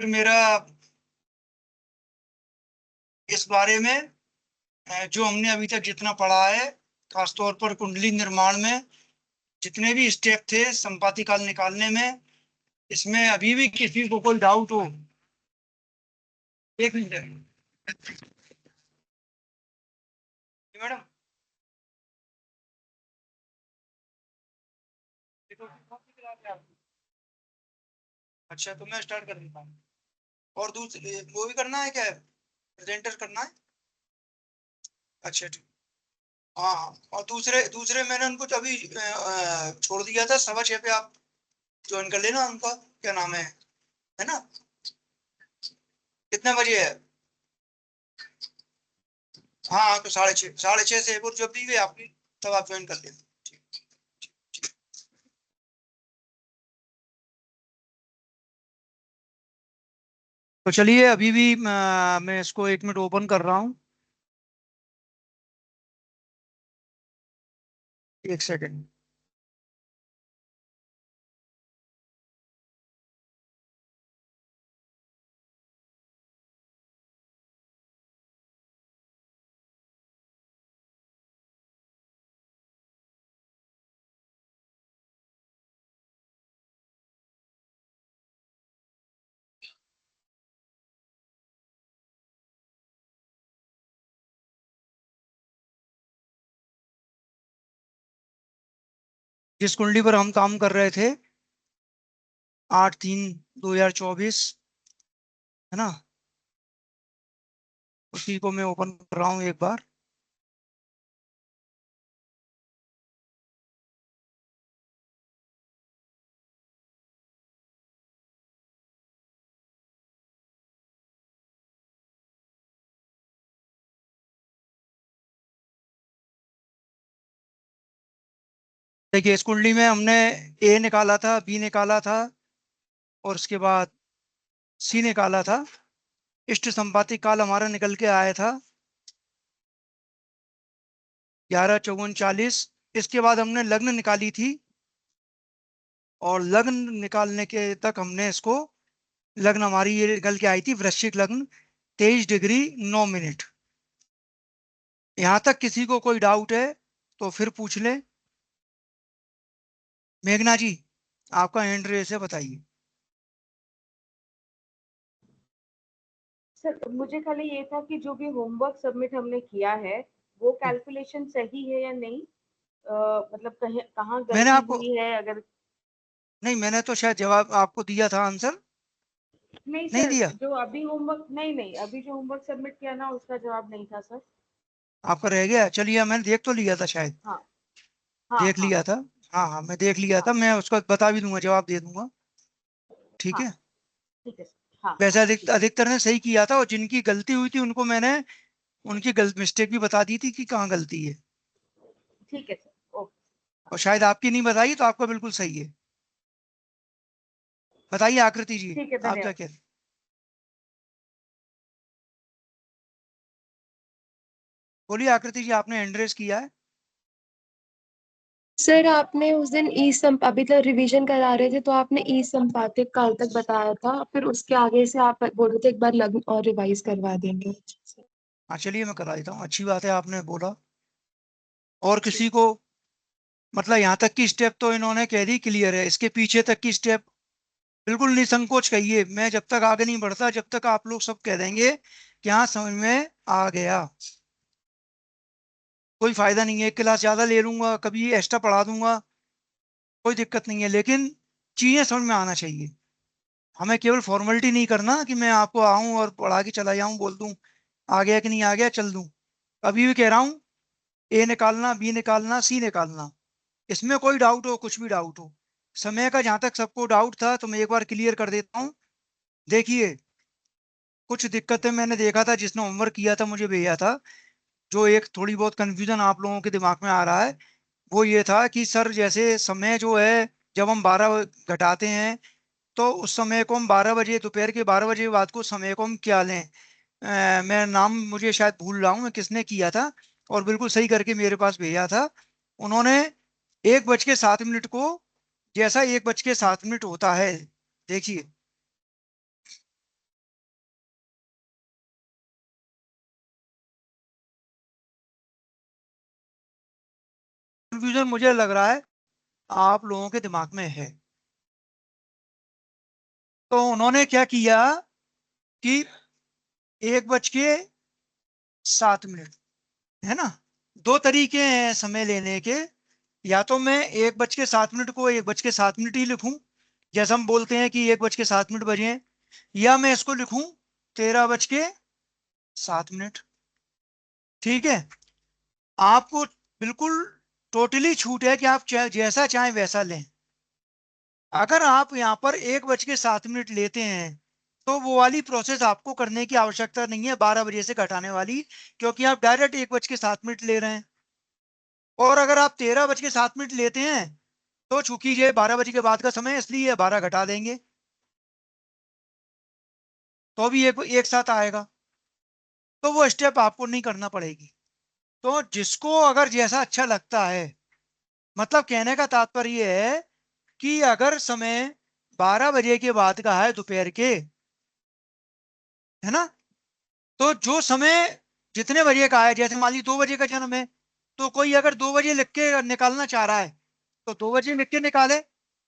फिर मेरा इस बारे में जो हमने अभी तक जितना पढ़ा है, खासतौर पर कुंडली निर्माण में जितने भी स्टेप थे संपाति काल निकालने में, इसमें अभी भी किसी को कोई डाउट हो। एक मिनट मैडम, देखो कौन सी क्लास है आपकी? अच्छा, तो मैं स्टार्ट कर देता हूँ। और दूसरे वो भी करना है क्या, प्रेजेंटर करना है? अच्छा ठीक। हाँ हाँ, और दूसरे दूसरे मैंने उनको तो अभी छोड़ दिया था 6:15 पे, आप ज्वाइन कर लेना उनका। क्या नाम है ना? कितने बजे है? हाँ हाँ, तो 6:30, 6:30 से एक और जब दी गई आपकी, तब आप ज्वाइन कर लेना। ठीक। तो चलिए, अभी भी मैं इसको 1 मिनट ओपन कर रहा हूँ। 1 सेकंड। जिस कुंडली पर हम काम कर रहे थे, 8/3/2024, है ना, उसी को मैं ओपन कर रहा हूँ एक बार। देखिए, इस कुंडली में हमने ए निकाला था, बी निकाला था, और उसके बाद सी निकाला था। इष्ट संपाति काल हमारा निकल के आया था 11/54/40। इसके बाद हमने लग्न निकाली थी, और लग्न निकालने के तक हमने इसको, लग्न हमारी ये निकल के आई थी वृश्चिक लग्न, 23°9'। यहां तक किसी को कोई डाउट है तो फिर पूछ ले। मेघना जी, आपका हैंड रेस है, बताइए। सर मुझे खाली ये था कि जो भी होमवर्क सबमिट हमने किया है वो कैलकुलेशन सही है या नहीं, मतलब कहीं कहाँ मैंने गलती आपको, हुई है अगर। नहीं, मैंने तो शायद जवाब आपको दिया था, आंसर नहीं नहीं सर, दिया? जो अभी होमवर्क, नहीं नहीं, अभी जो होमवर्क सबमिट किया ना उसका जवाब नहीं था सर। आपका रह गया? चलिए, मैंने देख तो लिया था शायद, हाँ हाँ देख हाँ लिया था। हाँ हाँ, मैं देख लिया था, हाँ मैं उसका बता भी दूंगा, जवाब दे दूंगा। ठीक हाँ। है। ठीक है सर, हाँ वैसे हाँ ठीक है। अधिकतर ने सही किया था, और जिनकी गलती हुई थी उनको मैंने उनकी गलत मिस्टेक भी बता दी थी कि कहाँ गलती है। ठीक है सर, ओके। और शायद आपकी नहीं बताई, तो आपका बिल्कुल सही है। बताइए आकृति जी, ठीक है, आप क्या धन्यवाद। कह रहे हैं? बोलिए आकृति जी, आपने हैंड रेस किया है। सर आपने उस दिन ई सम अभी तक रिवीजन करा रहे थे तो आपने ई संपातिक काल तक बताया था, फिर उसके आगे से आप बोल रहे थे एक बार लग्न और रिवाइज करवा देंगे। हाँ, चलिए मैं करा देता हूँ, अच्छी बात है आपने बोला। और किसी को, मतलब यहाँ तक की स्टेप तो इन्होंने कह दी क्लियर है, इसके पीछे तक की स्टेप बिल्कुल निसंकोच कहिए। मैं जब तक आगे नहीं बढ़ता, जब तक आप लोग सब कह देंगे कि हाँ समझ में आ गया, कोई फायदा नहीं है। एक क्लास ज्यादा ले लूंगा, कभी एक्स्ट्रा पढ़ा दूंगा, कोई दिक्कत नहीं है, लेकिन चीजें समझ में आना चाहिए। हमें केवल फॉर्मेलिटी नहीं करना कि मैं आपको आऊं और पढ़ा के चला जाऊं, बोल दूं आ गया कि नहीं आ गया, चल दूं। अभी भी कह रहा हूं, ए निकालना, बी निकालना, सी निकालना, इसमें कोई डाउट हो, कुछ भी डाउट हो, समय का जहां तक सबको डाउट था तो मैं एक बार क्लियर कर देता हूँ। देखिए, कुछ दिक्कतें मैंने देखा था, जिसने होमवर्क किया था मुझे भेजा था, जो एक थोड़ी बहुत कंफ्यूजन आप लोगों के दिमाग में आ रहा है, वो ये था कि सर जैसे समय जो है, जब हम 12 घटाते हैं, तो उस समय को हम 12 बजे, दोपहर के 12 बजे बाद को समय को हम क्या लें? मैं नाम मुझे शायद भूल रहा हूँ मैं किसने किया था, और बिल्कुल सही करके मेरे पास भेजा था उन्होंने। 1:07 को, जैसा 1:07 होता है, देखिए कंफ्यूजन मुझे लग रहा है आप लोगों के दिमाग में है। तो उन्होंने क्या किया कि 1:07 है ना, दो तरीके हैं समय लेने के। या तो मैं 1:07 को 1:07 ही लिखूं, जैसा हम बोलते हैं कि 1:07 बजे हैं, या मैं इसको लिखूं 13:07। ठीक है, आपको बिल्कुल टोटली छूट है कि आप जैसा चाहें वैसा लें। अगर आप यहाँ पर 1:07 लेते हैं तो वो वाली प्रोसेस आपको करने की आवश्यकता नहीं है 12 बजे से घटाने वाली, क्योंकि आप डायरेक्ट 1:07 ले रहे हैं। और अगर आप 13:07 लेते हैं तो चूंकि ये 12 बजे के बाद का समय है, इसलिए ये 12 घटा देंगे तो भी एक साथ आएगा। तो वो स्टेप आपको नहीं करना पड़ेगी। तो जिसको अगर जैसा अच्छा लगता है, मतलब कहने का तात्पर्य ये है कि अगर समय 12 बजे के बाद का है दोपहर के, है ना, तो जो समय जितने बजे का है, जैसे मान ली 2 बजे का जन्म है, तो कोई अगर 2 बजे लिख के निकालना चाह रहा है तो 2 बजे लिख के निकाले,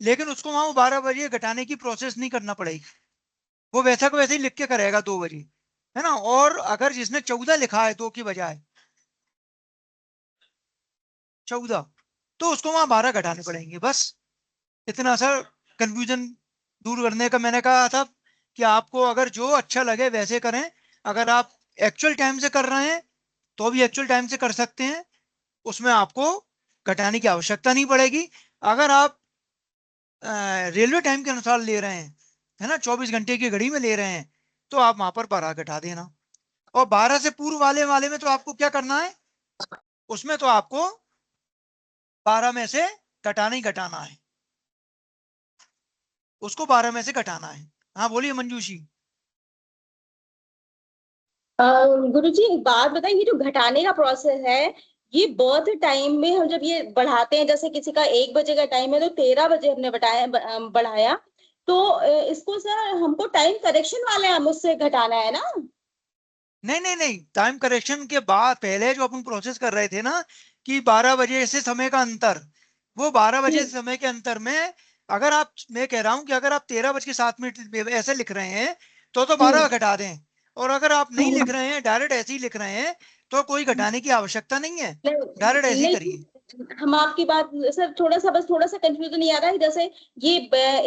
लेकिन उसको वहां 12 बजे घटाने की प्रोसेस नहीं करना पड़ेगी, वो वैसा को वैसे ही लिख के करेगा 2 बजे, है ना। और अगर जिसने 14 लिखा है 2 की बजाय 14, तो उसको वहां 12 घटाने पड़ेंगे। बस इतना सा कंफ्यूजन दूर करने का मैंने कहा था कि आपको अगर जो अच्छा लगे वैसे करें। अगर आप एक्चुअल टाइम से कर रहे हैं तो भी एक्चुअल टाइम से कर सकते हैं, उसमें आपको घटाने की आवश्यकता नहीं पड़ेगी। अगर आप रेलवे टाइम के अनुसार ले रहे हैं, है ना, 24 घंटे की घड़ी में ले रहे हैं, तो आप वहां पर 12 घटा देना। और 12 से पूर्व वाले वाले में तो आपको क्या करना है, उसमें तो आपको 12 में से घटाना ही घटाना है, उसको 12 में से घटाना है। हाँ बोलिए मंजूशी। गुरुजी एक बात बताएं, ये जो घटाने का प्रोसेस है, ये बर्थ टाइम में हम जब ये बढ़ाते हैं, जैसे किसी का 1 बजे का टाइम है तो 13 बजे हमने बढ़ाया, तो इसको सर हमको टाइम करेक्शन वाले हम उससे घटाना है ना? नहीं नहीं नहीं, टाइम करेक्शन के बाद पहले जो अपन प्रोसेस कर रहे थे ना कि 12 बजे से समय का अंतर, वो 12 बजे समय के अंतर में अगर आप, मैं कह रहा हूं कि अगर आप 13:07 ऐसे लिख रहे हैं तो 12 घटा दें। और अगर आप नहीं लिख रहे हैं, डायरेक्ट ऐसे ही लिख रहे हैं, तो कोई घटाने की आवश्यकता नहीं है, डायरेक्ट ऐसे ही करिए। हम आपकी बात सर, थोड़ा सा कंफ्यूजन ये आ रहा है, जैसे ये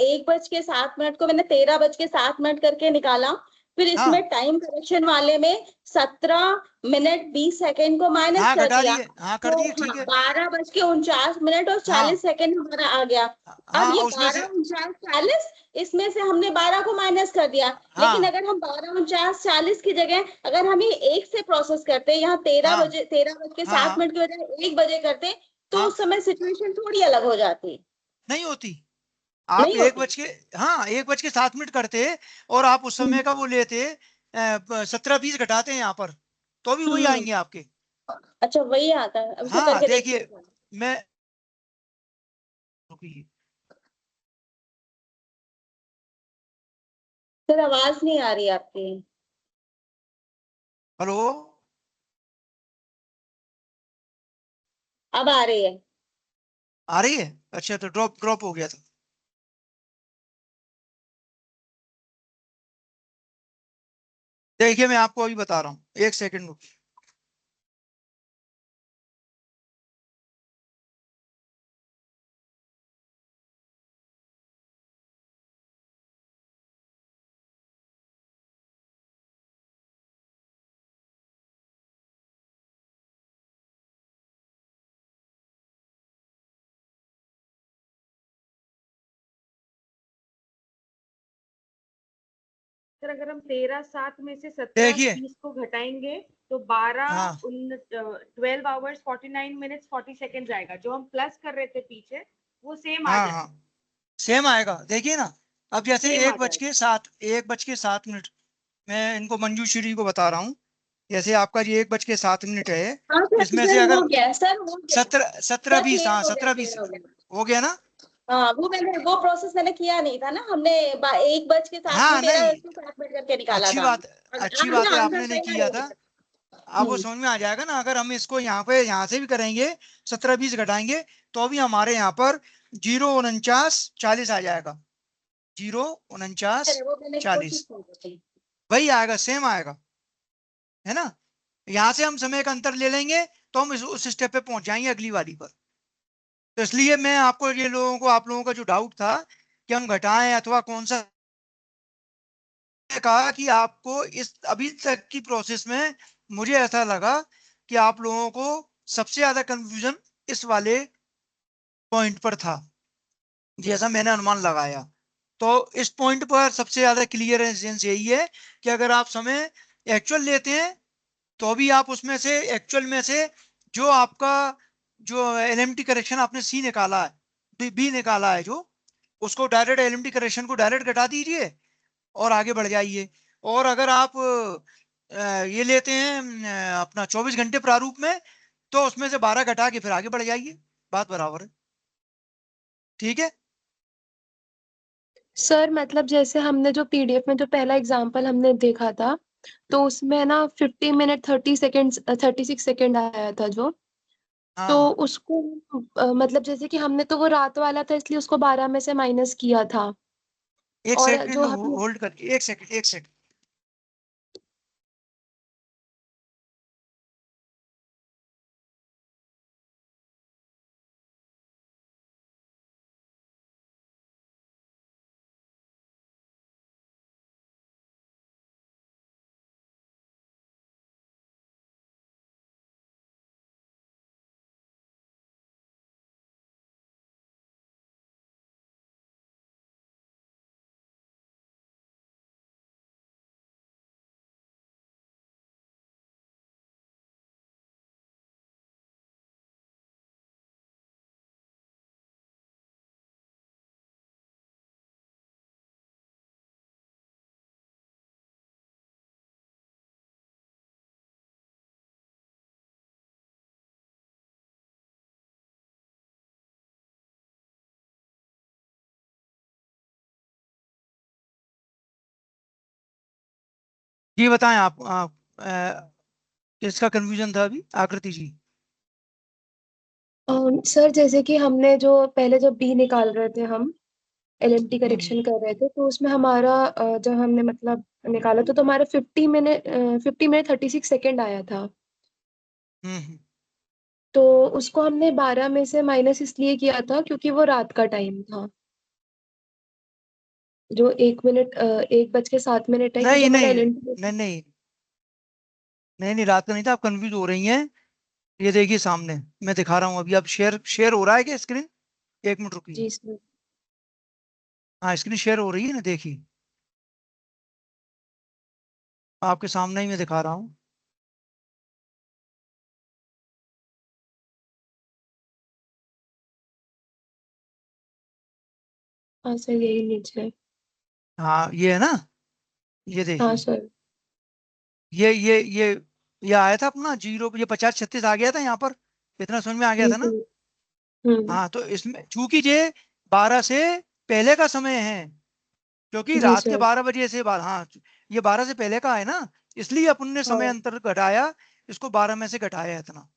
1:07 को मैंने 13:07 करके निकाला, फिर इसमें हाँ टाइम करेक्शन वाले में 17 मिनट 20 सेकेंड को माइनस हाँ कर घटा दिया, दिए, हाँ कर तो दिए, हाँ ठीक है। 12:49 और हाँ 40 सेकेंड हमारा आ गया। अब हाँ ये उसमें से, 12:49 40, इसमें से हमने 12 को माइनस कर दिया, लेकिन हाँ अगर हम 12:49 40 की जगह अगर हम ये एक से प्रोसेस करते, यहाँ तेरह हाँ बजे 13:07 हाँ की बजाय 1 बजे करते, तो हाँ, उस समय सिचुएशन थोड़ी अलग हो जाती। नहीं होती। आप नहीं एक होती। बज के, हाँ 1:07 करते और आप उस समय का वो लेते 17:20 घटाते हैं यहाँ पर, तो भी वही हम्म। आएंगे आपके। अच्छा वही आता है, अब इसको हाँ करके देखते देखिए, हैं। मैं, रुकिए, सर आवाज नहीं आ रही आपकी। हेलो, अब आ रही है। आ रही है? अच्छा, तो ड्रॉप ड्रॉप हो गया था। देखिए मैं आपको अभी बता रहा हूँ, एक सेकंड रुकिए। सर अगर हम 13:07 में से सत्रह देखिए, बीस को घटाएंगे तो 12 हाँ 12 आवर्स 49 मिनट्स 40 सेकेंड आएगा। जो हम प्लस कर रहे थे पीछे वो सेम आ हाँ जाए। हाँ सेम आएगा, देखिए ना। अब जैसे सेम आ एक बज जाएगा। के सात 1:07, मैं इनको मंजूश्री को बता रहा हूँ। जैसे आपका ये 1:07 है, हाँ सर, इसमें से सर अगर हो गया, सर हो गया, सत्रह सत्रह सर बीस क्लियर हाँ हो गया, 17:20 क्लियर हो गया। हो गया ना। हाँ वो प्रोसेस मैंने किया नहीं था ना, हमने 1:07 में हाँ नहीं, 13:07 करके निकाला अच्छी था। बात, अब अच्छी बात है, हमने आंसर आपने नहीं सही आ किया था। गया। अब वो समझ में आ जाएगा ना। अगर हम इसको यहाँ पे यहाँ से भी करेंगे 17:20 घटाएंगे तो भी हमारे यहाँ पर 0:49:40 आ जाएगा। 0:49:40 वही आएगा, सेम आएगा, है ना। यहां से हम समय का अंतर ले लेंगे तो हम उस स्टेप पे पहुंच जाएंगे अगली वाली पर। तो इसलिए मैं आपको ये लोगों को, आप लोगों का जो डाउट था कि हम घटाएं अथवा कौन सा, कहा कि आपको इस अभी तक की प्रोसेस में मुझे ऐसा लगा कि आप लोगों को सबसे ज्यादा कंफ्यूजन इस वाले पॉइंट पर था, जैसा मैंने अनुमान लगाया। तो इस पॉइंट पर सबसे ज्यादा क्लियर यही है कि अगर आप समय एक्चुअल लेते हैं तो भी आप उसमें से एक्चुअल में से जो आपका जो एलएमटी करेक्शन आपने सी निकाला है, बी निकाला है, जो उसको डायरेक्ट एलएमटी करेक्शन को डायरेक्ट घटा दीजिए और आगे बढ़ जाइए। और अगर आप ये लेते हैं अपना 24 घंटे प्रारूप में, तो उसमें से 12 घटा के फिर आगे बढ़ जाइए, बात बराबर है। ठीक है। सर मतलब जैसे हमने जो पीडीएफ में जो पहला एग्जांपल हमने देखा था, तो उसमें ना 50 मिनट 30 सेकेंड 36 सेकेंड आया था जो, हाँ तो हाँ, उसको मतलब जैसे कि हमने तो वो रात वाला था इसलिए उसको 12 में से माइनस किया था। एक और सेकंड जो हम होल्ड कर, एक सेकंड, एक सेकंड। जी बताएं आप किसका कंफ्यूजन था अभी, आकृति जी। सर जैसे कि हमने जो पहले जब बी निकाल रहे थे हम एलएमटी हम्म करेक्शन कर रहे थे, तो उसमें हमारा जब हमने मतलब निकाला तो हमारा 50 मिनट 36 सेकेंड आया था। हम्म। तो उसको हमने 12 में से माइनस इसलिए किया था क्योंकि वो रात का टाइम था, जो 1 मिनट 1:07 है, क्योंकि नहीं हमारा नहीं एलएनटी। नहीं नहीं नहीं नहीं, रात का नहीं था, आप कंफ्यूज हो रही हैं। ये देखिए सामने मैं दिखा रहा हूँ अभी, आप शेयर शेयर हो रहा है क्या स्क्रीन? एक मिनट रुकिए। जी सर। हाँ स्क्रीन शेयर हो रही है ना, देखिए आपके सामने ही मैं दिखा रहा हूँ। हाँ सर, यही नीचे है। हाँ ये है ना, ये हाँ देखिए, सर। ये आया था अपना जीरो, ये 50-36 आ गया था यहाँ पर, इतना समझ में आ गया जी था ना। सर। हम्म। हाँ तो इसमें चूंकि ये 12 से पहले का समय है, क्योंकि जी रात के सर। 12 बजे से बाद, हाँ ये 12 से पहले का है ना, इसलिए अपन ने समय हाँ। अंतर घटाया, इसको 12 में से घटाया इतना।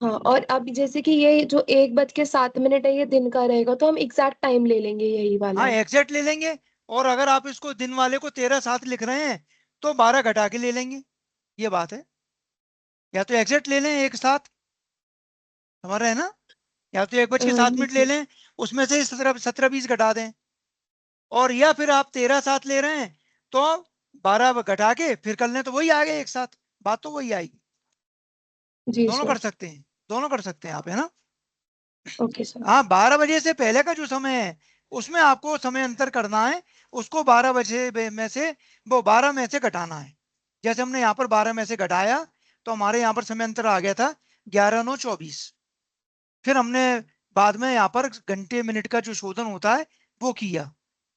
हाँ, और अब जैसे कि ये जो 1:07 है ये दिन का रहेगा, तो हम एग्जैक्ट टाइम ले लेंगे यही हाँ वाला। एग्जैक्ट ले लेंगे। और अगर आप इसको दिन वाले को 13:07 लिख रहे हैं तो 12 घटा के ले लेंगे, ये बात है। या तो एग्जैक्ट ले लें एक साथ, हमारा है ना, या तो 1:07 ले जी लें, उसमें से 17-20 घटा दें। और या फिर आप 13:07 ले रहे हैं तो 12 घटा के फिर कर लें, तो वही आ गए एक साथ, बात तो वही आएगी। जी दोनों कर सर। सकते हैं, दोनों कर सकते हैं आप, है ना। Okay sir. हाँ 12 बजे से पहले का जो समय है उसमें आपको समय अंतर करना है, उसको 12 बजे में से, वो 12 में से घटाना है। जैसे हमने यहाँ पर 12 में से घटाया तो हमारे यहाँ पर समय अंतर आ गया था 11:09:24। फिर हमने बाद में यहाँ पर घंटे मिनट का जो शोधन होता है वो किया,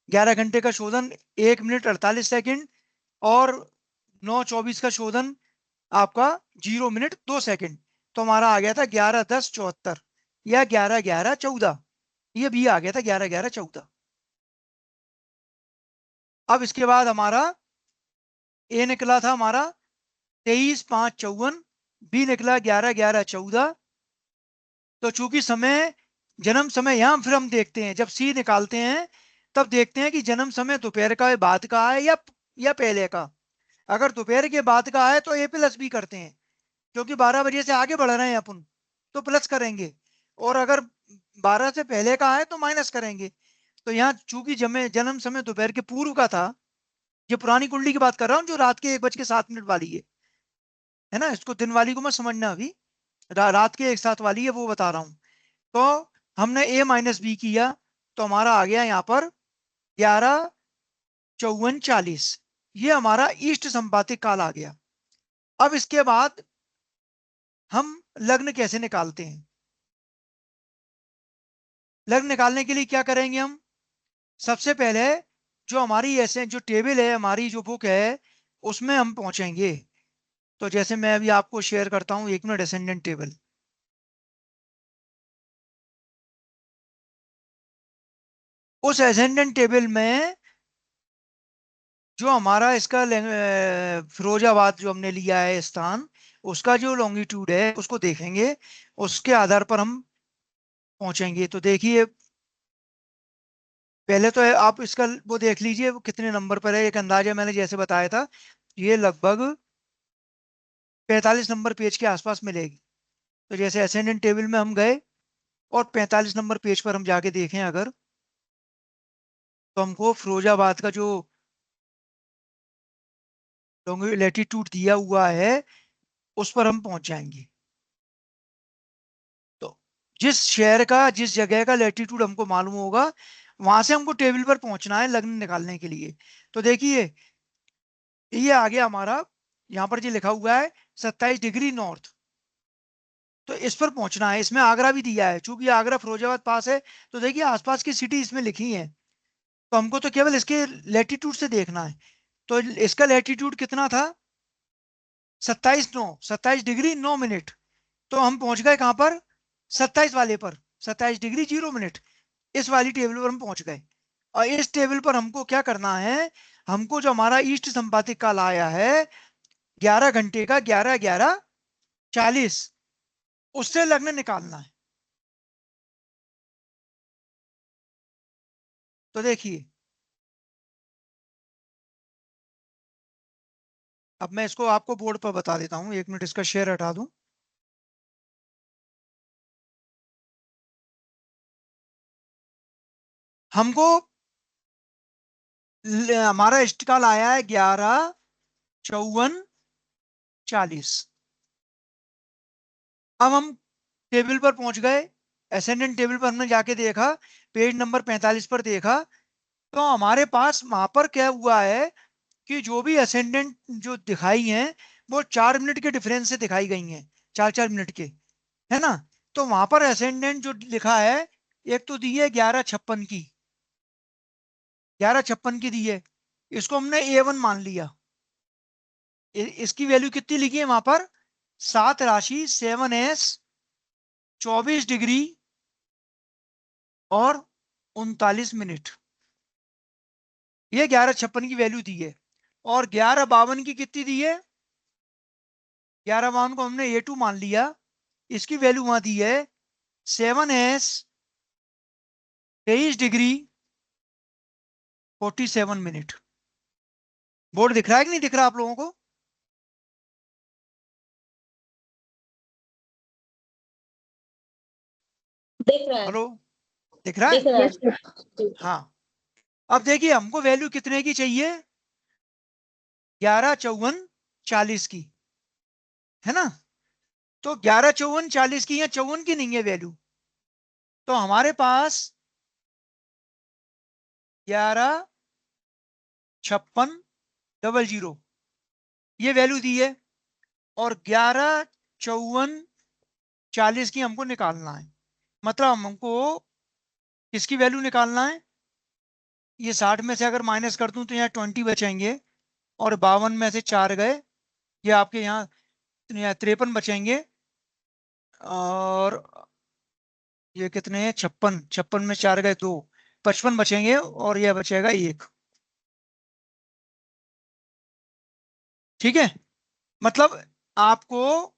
11 घंटे का शोधन 1 मिनट 48 सेकंड, और 9:24 का शोधन आपका 0 मिनट 2 सेकंड। तो हमारा आ गया था 11:10:74 या 11:11:14, ये भी आ गया था 11:11:14। अब इसके बाद हमारा ए निकला था हमारा 23:05:54, बी निकला 11:11:14, तो चूंकि समय, जन्म समय यहां फिर हम देखते हैं, जब सी निकालते हैं तब देखते हैं कि जन्म समय दोपहर का बाद का है या पहले का। अगर दोपहर के बाद का है तो ए प्लस बी करते हैं, क्योंकि 12 बजे से आगे बढ़ रहे हैं अपन, तो प्लस करेंगे। और अगर 12 से पहले का है तो माइनस करेंगे। तो यहाँ चूंकि जन्म समय दोपहर के पूर्व का था, ये पुरानी कुंडली की बात कर रहा हूँ जो रात के 1:07 वाली है ना, इसको दिन वाली को मत समझना अभी, रात के 1:07 वाली है वो बता रहा हूँ। तो हमने ए माइनस बी किया, तो हमारा आ गया यहाँ पर 11:54, ये हमारा ईस्ट संपातिक काल आ गया। अब इसके बाद हम लग्न कैसे निकालते हैं? लग्न निकालने के लिए क्या करेंगे हम? सबसे पहले जो हमारी ऐसे जो टेबल है, हमारी जो बुक है, उसमें हम पहुंचेंगे। तो जैसे मैं अभी आपको शेयर करता हूं, 1 मिनट, असेंडेंट टेबल। उस असेंडेंट टेबल में जो हमारा इसका फिरोजाबाद जो हमने लिया है स्थान, उसका जो लॉन्गिट्यूड है उसको देखेंगे, उसके आधार पर हम पहुंचेंगे। तो देखिए, पहले तो आप इसका वो देख लीजिए वो कितने नंबर पर है। एक अंदाजा मैंने जैसे बताया था, ये लगभग 45 नंबर पेज के आसपास मिलेगी। तो जैसे असेंडेंट टेबल में हम गए और 45 नंबर पेज पर हम जाके देखें अगर, तो हमको फिरोजाबाद का जो लैटिट्यूड दिया हुआ है उस पर हम पहुंच जाएंगे। तो जिस शहर का, जिस जगह का लैटिट्यूड हमको मालूम होगा, वहां से हमको टेबल पर पहुंचना है लग्न निकालने के लिए। तो देखिए, ये आ गया हमारा, यहाँ पर जो लिखा हुआ है 27 डिग्री नॉर्थ। तो इस पर पहुंचना है। इसमें आगरा भी दिया है, चूंकि आगरा फिरोजाबाद पास है। तो देखिए आसपास की सिटी इसमें लिखी है, तो हमको तो केवल इसके लैटिट्यूड से देखना है। तो इसका लैटिट्यूड कितना था? 27 डिग्री 9 मिनट। तो हम पहुंच गए कहां पर? 27 वाले पर, 27 डिग्री 0 मिनट, इस वाली टेबल पर हम पहुंच गए। और इस टेबल पर हमको क्या करना है? हमको जो हमारा ईस्ट संपातिक काल आया है 11 घंटे का, 11:11:40, उससे लग्न निकालना है। तो देखिए, अब मैं इसको आपको बोर्ड पर बता देता हूं, 1 मिनट इसका शेयर हटा दूं। हमको हमारा इष्टकाल आया है 11:54:40। अब हम टेबल पर पहुंच गए, असेंडेंट टेबल पर हमने जाके देखा, पेज नंबर 45 पर देखा, तो हमारे पास वहां पर क्या हुआ है कि जो भी असेंडेंट जो दिखाई हैं वो 4 मिनट के डिफरेंस से दिखाई गई हैं, 4-4 मिनट के, है ना। तो वहां पर असेंडेंट जो लिखा है, एक तो दी है 11:56 की, 11:56 की दी है, इसको हमने A1 मान लिया। इसकी वैल्यू कितनी लिखी है वहां पर? 7 राशि 7s 24 डिग्री और 39 मिनट, ये 11:56 की वैल्यू दी है। और 11:52 की कितनी दी है? 11:52 को हमने A2 मान लिया, इसकी वैल्यू वहां दी है 7s 23 डिग्री 47 मिनट। बोर्ड दिख रहा है कि नहीं दिख रहा आप लोगों को? दिख रहा है। हेलो, दिख रहा है? दिख रहा यस है। सर। हाँ। अब देखिए, हमको वैल्यू कितने की चाहिए? 11:54:40 की, है ना। तो 11:54:40 की, या 54 की नहीं है वैल्यू, तो हमारे पास 11:56:00 ये वैल्यू दी है। और 11:54:40 की हमको निकालना है। मतलब हमको किसकी वैल्यू निकालना है? ये 60 में से अगर माइनस कर दूं तो यहाँ 20 बचेंगे, और 52 में से 4 गए, ये आपके यहाँ 53 बचेंगे। और ये कितने हैं? 56, 56 में 4 गए 2, 55 बचेंगे, और यह बचेगा 1। ठीक है, मतलब आपको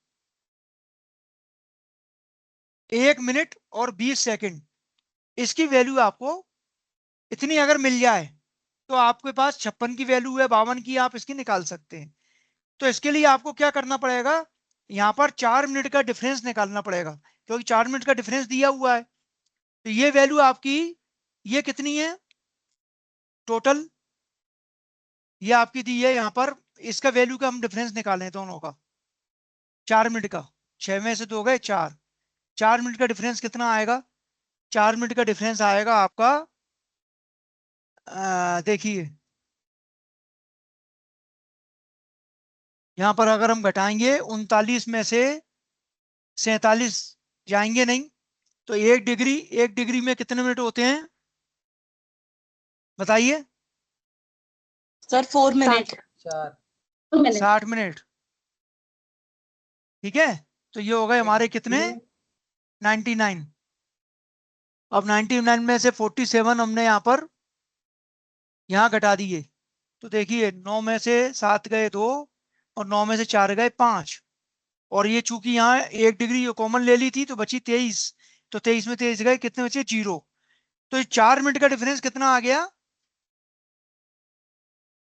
1 मिनट और 20 सेकंड, इसकी वैल्यू आपको इतनी अगर मिल जाए तो आपके पास 56 की वैल्यू है, 52 की, आप इसकी निकाल सकते हैं। तो इसके लिए आपको क्या करना पड़ेगा, यहां पर 4 मिनट का डिफरेंस निकालना पड़ेगा, क्योंकि 4 मिनट का डिफरेंस दिया हुआ है। तो ये वैल्यू आपकी, ये कितनी है टोटल, ये आपकी दी है यहां पर, इसका वैल्यू का हम डिफरेंस निकालें दोनों का, 4 मिनट का, 6 में से 2 गए 4, 4 मिनट का डिफरेंस कितना आएगा, 4 मिनट का डिफरेंस आएगा आपका, देखिए यहां पर अगर हम घटाएंगे 39 में से 47 जाएंगे नहीं, तो 1 डिग्री, 1 डिग्री में कितने मिनट होते हैं बताइए, सर 4 मिनट। 60 मिनट। ठीक है, तो ये हो गए हमारे कितने, 99। अब 99 में से 47 हमने यहाँ पर यहाँ घटा दिए, तो देखिए 9 में से 7 गए 2, और 9 में से 4 गए 5, और ये चूंकि यहाँ 1 डिग्री कॉमन ले ली थी तो बची 23, तो 23 में 23 गए, कितने बचे 0। तो ये 4 मिनट का डिफरेंस कितना आ गया,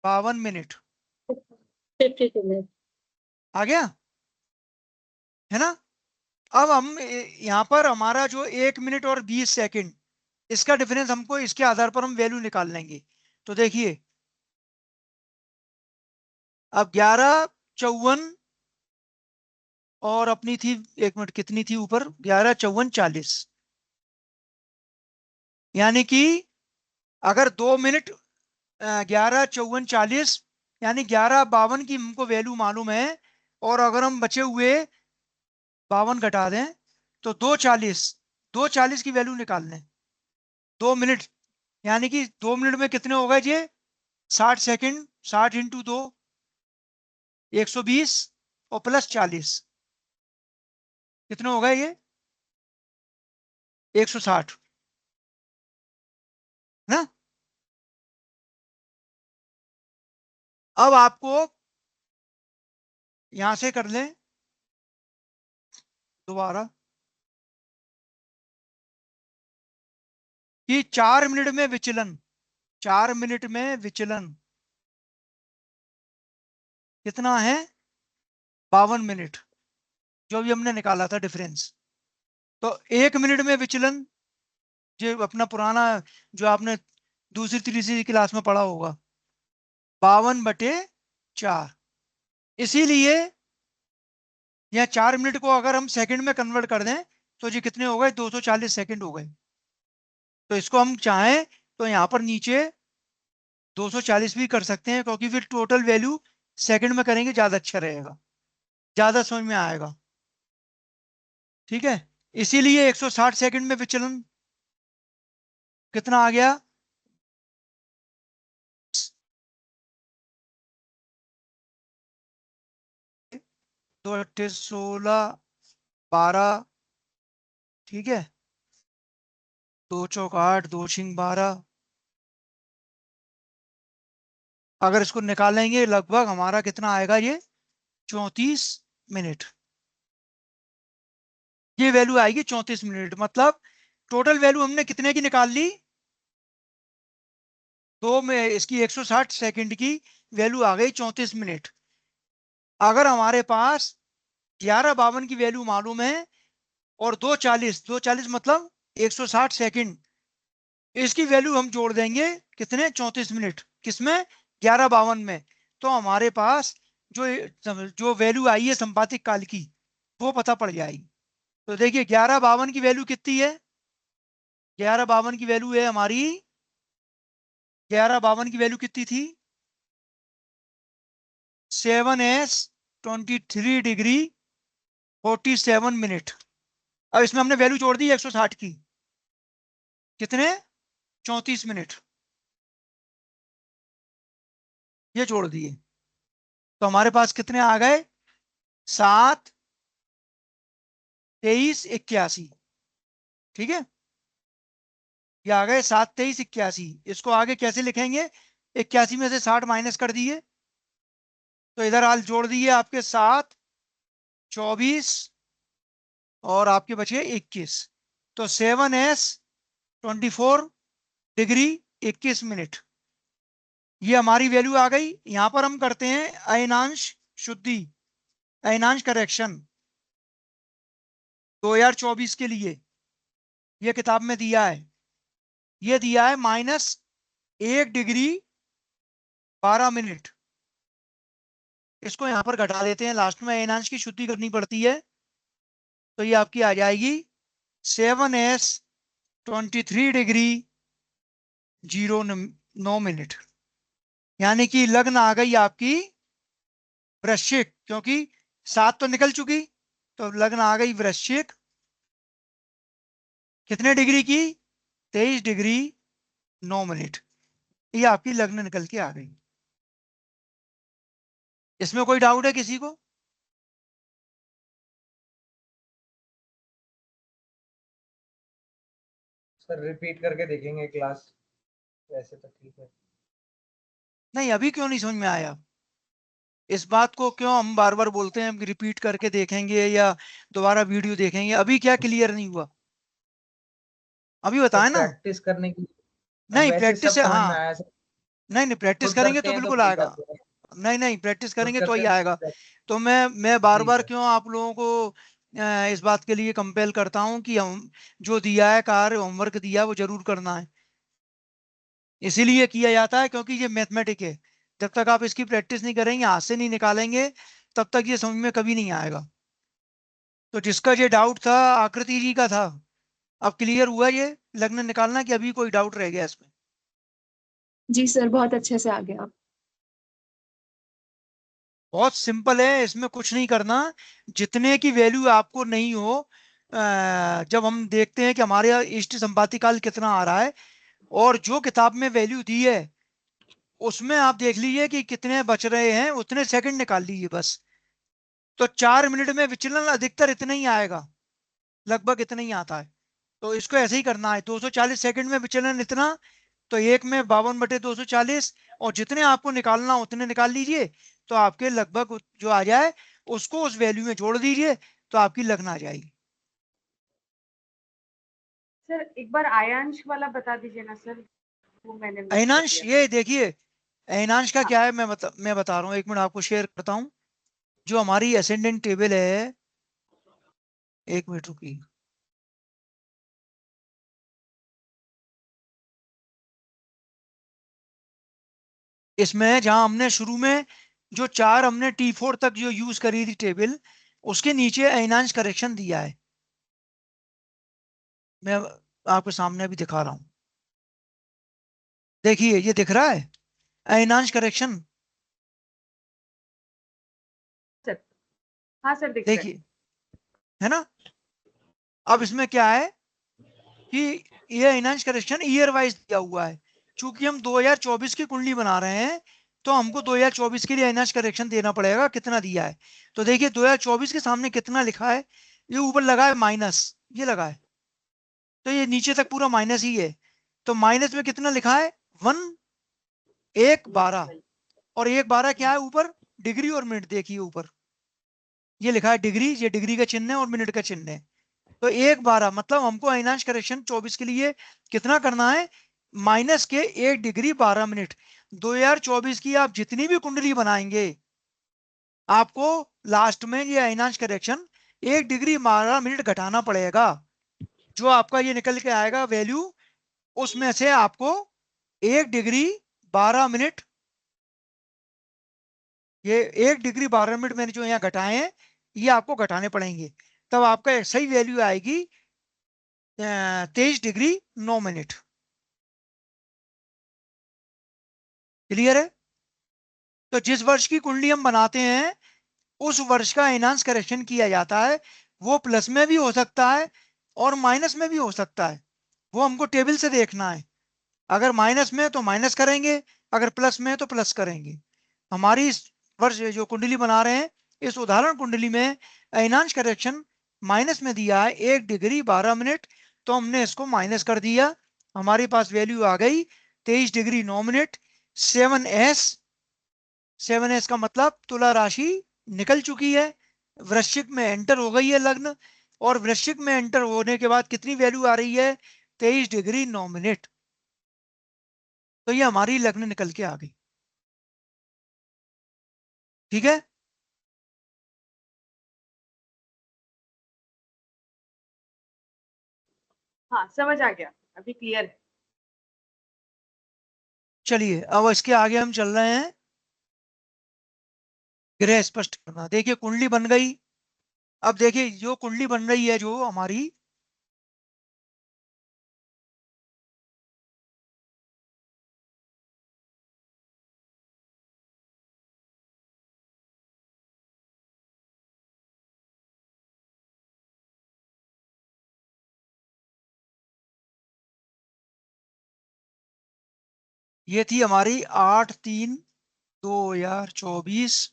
52 मिनट 52 मिनट। आ गया, है ना। अब हम यहाँ पर हमारा जो 1 मिनट और 20 सेकंड, इसका डिफरेंस हमको इसके आधार पर हम वैल्यू निकाल लेंगे। तो देखिए अब 11:54 और अपनी थी, 1 मिनट कितनी थी ऊपर, 11:54:40, यानी कि अगर 2 मिनट 11:54:40, यानी 11:52 की हमको वैल्यू मालूम है, और अगर हम बचे हुए 52 घटा दें तो 2:40, 2:40 की वैल्यू निकाल लें, 2 मिनट, यानी कि 2 मिनट में कितने हो गए ये, 60 सेकंड, 60 इंटू 2, 120, और प्लस 40, कितने हो गए ये, 160 ना। अब आपको यहां से कर लें दोबारा कि 4 मिनट में विचलन, 4 मिनट में विचलन कितना है, 52 मिनट, जो भी हमने निकाला था डिफरेंस। तो 1 मिनट में विचलन, जो अपना पुराना, जो आपने दूसरी तीसरी क्लास में पढ़ा होगा, 52/4, इसीलिए यह 4 मिनट को अगर हम सेकंड में कन्वर्ट कर दें तो ये कितने हो गए, 240 सेकंड हो गए। तो इसको हम चाहें तो यहाँ पर नीचे 240 भी कर सकते हैं, क्योंकि फिर टोटल वैल्यू सेकंड में करेंगे, ज्यादा अच्छा रहेगा, ज्यादा समझ में आएगा। ठीक है, इसीलिए 160 सेकंड में विचलन कितना आ गया, 2 16 12, ठीक है, 2 चौक 8, 2 6 12, अगर इसको निकालेंगे लगभग हमारा कितना आएगा ये, 34 मिनट, ये वैल्यू आएगी 34 मिनट। मतलब टोटल वैल्यू हमने कितने की निकाल ली, 2 में इसकी 160 सेकंड की वैल्यू आ गई 34 मिनट। अगर हमारे पास 11:52 की वैल्यू मालूम है और 2:40, 2:40 मतलब 160 सेकंड, इसकी वैल्यू हम जोड़ देंगे कितने, 34 मिनट, किसमें, 11:52 में, तो हमारे पास जो जो वैल्यू आई है संपातिक काल की, वो पता पड़ जाएगी। तो देखिए 11:52 की वैल्यू कितनी है, 11:52 की वैल्यू है हमारी, 11:52 की वैल्यू कितनी थी, 7s 23 डिग्री 47 मिनट। अब इसमें हमने वैल्यू जोड़ दी 160 की, कितने, 34 मिनट, ये जोड़ दिए, तो हमारे पास कितने आ गए, 7 23 81, ठीक है, ये आ गए 7 23 81। इसको आगे कैसे लिखेंगे, 81 में से 60 माइनस कर दिए, तो इधर हाल जोड़ दिए आपके 7 24 और आपके बचे 21। तो 7s 24 डिग्री 21 मिनट, ये हमारी वैल्यू आ गई। यहां पर हम करते हैं अयनांश शुद्धि, अयनांश करेक्शन 2024 के लिए। ये किताब में दिया है, ये दिया है -1 डिग्री 12 मिनट। इसको यहां पर घटा देते हैं, लास्ट में अयनांश की शुद्धि करनी पड़ती है। तो ये आपकी आ जाएगी 7s 23 डिग्री 09 मिनट, यानी कि लग्न आ गई आपकी वृश्चिक, क्योंकि 7 तो निकल चुकी, तो लग्न आ गई वृश्चिक। कितने डिग्री की? 23 डिग्री 9 मिनट। ये आपकी लग्न निकल के आ गई। इसमें कोई डाउट है किसी को? सर रिपीट करके देखेंगे क्लास, वैसे तो ठीक है। नहीं, अभी क्यों नहीं समझ में आया? इस बात को क्यों हम बार बार बोलते हैं रिपीट करके देखेंगे या दोबारा वीडियो देखेंगे? अभी क्या क्लियर नहीं हुआ? अभी सर बताएं ना। प्रैक्टिस करने की, नहीं, वैसे प्रैक्टिस सब से, समझ में हाँ। आया सर। नहीं नहीं, प्रैक्टिस खुद करेंगे करते तो हैं तो बिल्कुल ठीक आएगा। आते हैं। नहीं नहीं, प्रैक्टिस खुद करेंगे तो करते ही हैं आएगा। तो तो मैं बार जी बार सर। क्यों आप लोगों को इस बात के लिए कंपेल करता हूं कि हम जो दिया है कार्य, होमवर्क दिया है, वो जरूर करना है। इसीलिए किया जाता है क्योंकि ये मैथमेटिक है। जब तक आप इसकी प्रैक्टिस नहीं करेंगे, हाथ से नहीं निकालेंगे, तब तक ये समझ में कभी नहीं आएगा। तो जिसका ये डाउट था आकृति जी का था, अब क्लियर हुआ ये लग्न निकालना, कि अभी कोई डाउट रह गया इसमें? जी सर, बहुत अच्छे से आ गया। बहुत सिंपल है, इसमें कुछ नहीं करना। जितने की वैल्यू आपको नहीं हो, जब हम देखते हैं कि हमारे यहाँ इष्ट संपाति काल कितना आ रहा है, और जो किताब में वैल्यू दी है उसमें आप देख लीजिए कि कितने बच रहे हैं, उतने सेकंड निकाल लीजिए बस। तो 4 मिनट में विचलन अधिकतर इतना ही आएगा, लगभग इतना ही आता है। तो इसको ऐसे ही करना है, 240 सेकंड में विचलन इतना, तो एक में 52/240, और जितने आपको निकालना उतने निकाल लीजिए। तो आपके लगभग जो आ जाए उसको उस वैल्यू में जोड़ दीजिए, तो आपकी लगन आ जाएगी। सर एक बार आयांश वाला बता दीजिए ना सर, वो मैंने मिस कर अयनांश, दिया। ये देखिए अयनांश का हाँ, क्या है, मैं बता रहा हूँ, एक मिनट आपको शेयर करता हूँ। जो हमारी असेंडेंट टेबल है, एक मिनट रुकिए। इसमें जहां हमने शुरू में जो 4 हमने T4 तक जो यूज करी थी टेबल, उसके नीचे अयनांश करेक्शन दिया है। मैं आपके सामने अभी दिखा रहा हूं, देखिए ये दिख रहा है अयनांश करेक्शन। सर। हाँ सर, दिख रहा है। देखिए, है ना? अब इसमें क्या है कि ये अयनांश करेक्शन ईयर वाइज दिया हुआ है। चूंकि हम 2024 की कुंडली बना रहे हैं, तो हमको 2024 के लिए अयनांश करेक्शन देना पड़ेगा, कितना दिया है। तो देखिए 2024 के सामने कितना लिखा है, ये ऊपर लगा है माइनस, ये लगा है, तो ये नीचे तक पूरा माइनस ही है। तो माइनस में कितना लिखा है? 1, 1, 12। और 1, 12 क्या है ऊपर? डिग्री और मिनट। देखिए ऊपर ये लिखा है डिग्री, ये डिग्री का चिन्ह है और मिनट का चिन्ह है। तो 1, 12 मतलब हमको अयनांश करेक्शन 24 के लिए कितना करना है? -1 डिग्री 12 मिनट। 2024 की आप जितनी भी कुंडली बनाएंगे, आपको लास्ट में ये अयनांश करेक्शन 1 डिग्री 12 मिनट घटाना पड़ेगा। जो आपका ये निकल के आएगा वैल्यू, उसमें से आपको 1 डिग्री 12 मिनट, ये 1 डिग्री 12 मिनट मैंने जो यहाँ घटाए हैं, ये आपको घटाने पड़ेंगे। तब आपका सही वैल्यू आएगी 23 डिग्री 9 मिनट। क्लियर है? तो जिस वर्ष की कुंडली हम बनाते हैं, उस वर्ष का अयनांश करेक्शन किया जाता है। वो प्लस में भी हो सकता है और माइनस में भी हो सकता है, वो हमको टेबल से देखना है। अगर माइनस में है तो माइनस करेंगे, अगर प्लस में है तो प्लस करेंगे। हमारी इस वर्ष जो कुंडली बना रहे हैं, इस उदाहरण कुंडली में अयनांश करेक्शन माइनस में दिया है 1 डिग्री 12 मिनट, तो हमने इसको माइनस कर दिया। हमारे पास वैल्यू आ गई 23 डिग्री 9 मिनट। 7s, 7s का मतलब तुला राशि निकल चुकी है, वृश्चिक में एंटर हो गई है लग्न। और वृश्चिक में एंटर होने के बाद कितनी वैल्यू आ रही है? 23 डिग्री 9 मिनट। तो ये हमारी लग्न निकल के आ गई। ठीक है। हाँ समझ आ गया, अभी क्लियर है। चलिए अब इसके आगे हम चल रहे हैं ग्रह स्पष्ट करना। देखिए कुंडली बन गई। अब देखिए जो कुंडली बन रही है जो हमारी, ये थी हमारी 8/3/2024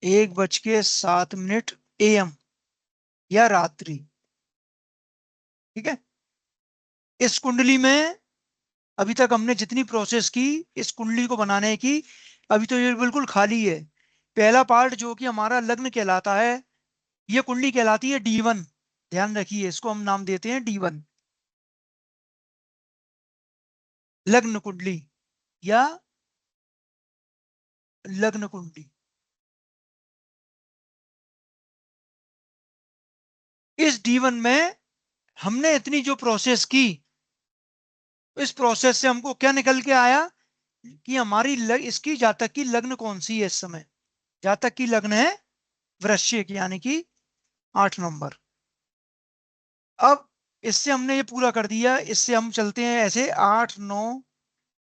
1:07 AM या रात्रि। ठीक है। इस कुंडली में अभी तक हमने जितनी प्रोसेस की इस कुंडली को बनाने की, अभी तो ये बिल्कुल खाली है। पहला पार्ट जो कि हमारा लग्न कहलाता है, ये कुंडली कहलाती है D1। ध्यान रखिए इसको हम नाम देते हैं D1, लग्न कुंडली या लग्न कुंडली। इस D1 में हमने इतनी जो प्रोसेस की, इस प्रोसेस से हमको क्या निकल के आया कि हमारी इसकी जातक की लग्न कौन सी है इस समय। जातक की लग्न है वृश्चिक, यानी कि 8 नंबर। अब इससे हमने ये पूरा कर दिया। इससे हम चलते हैं ऐसे 8 9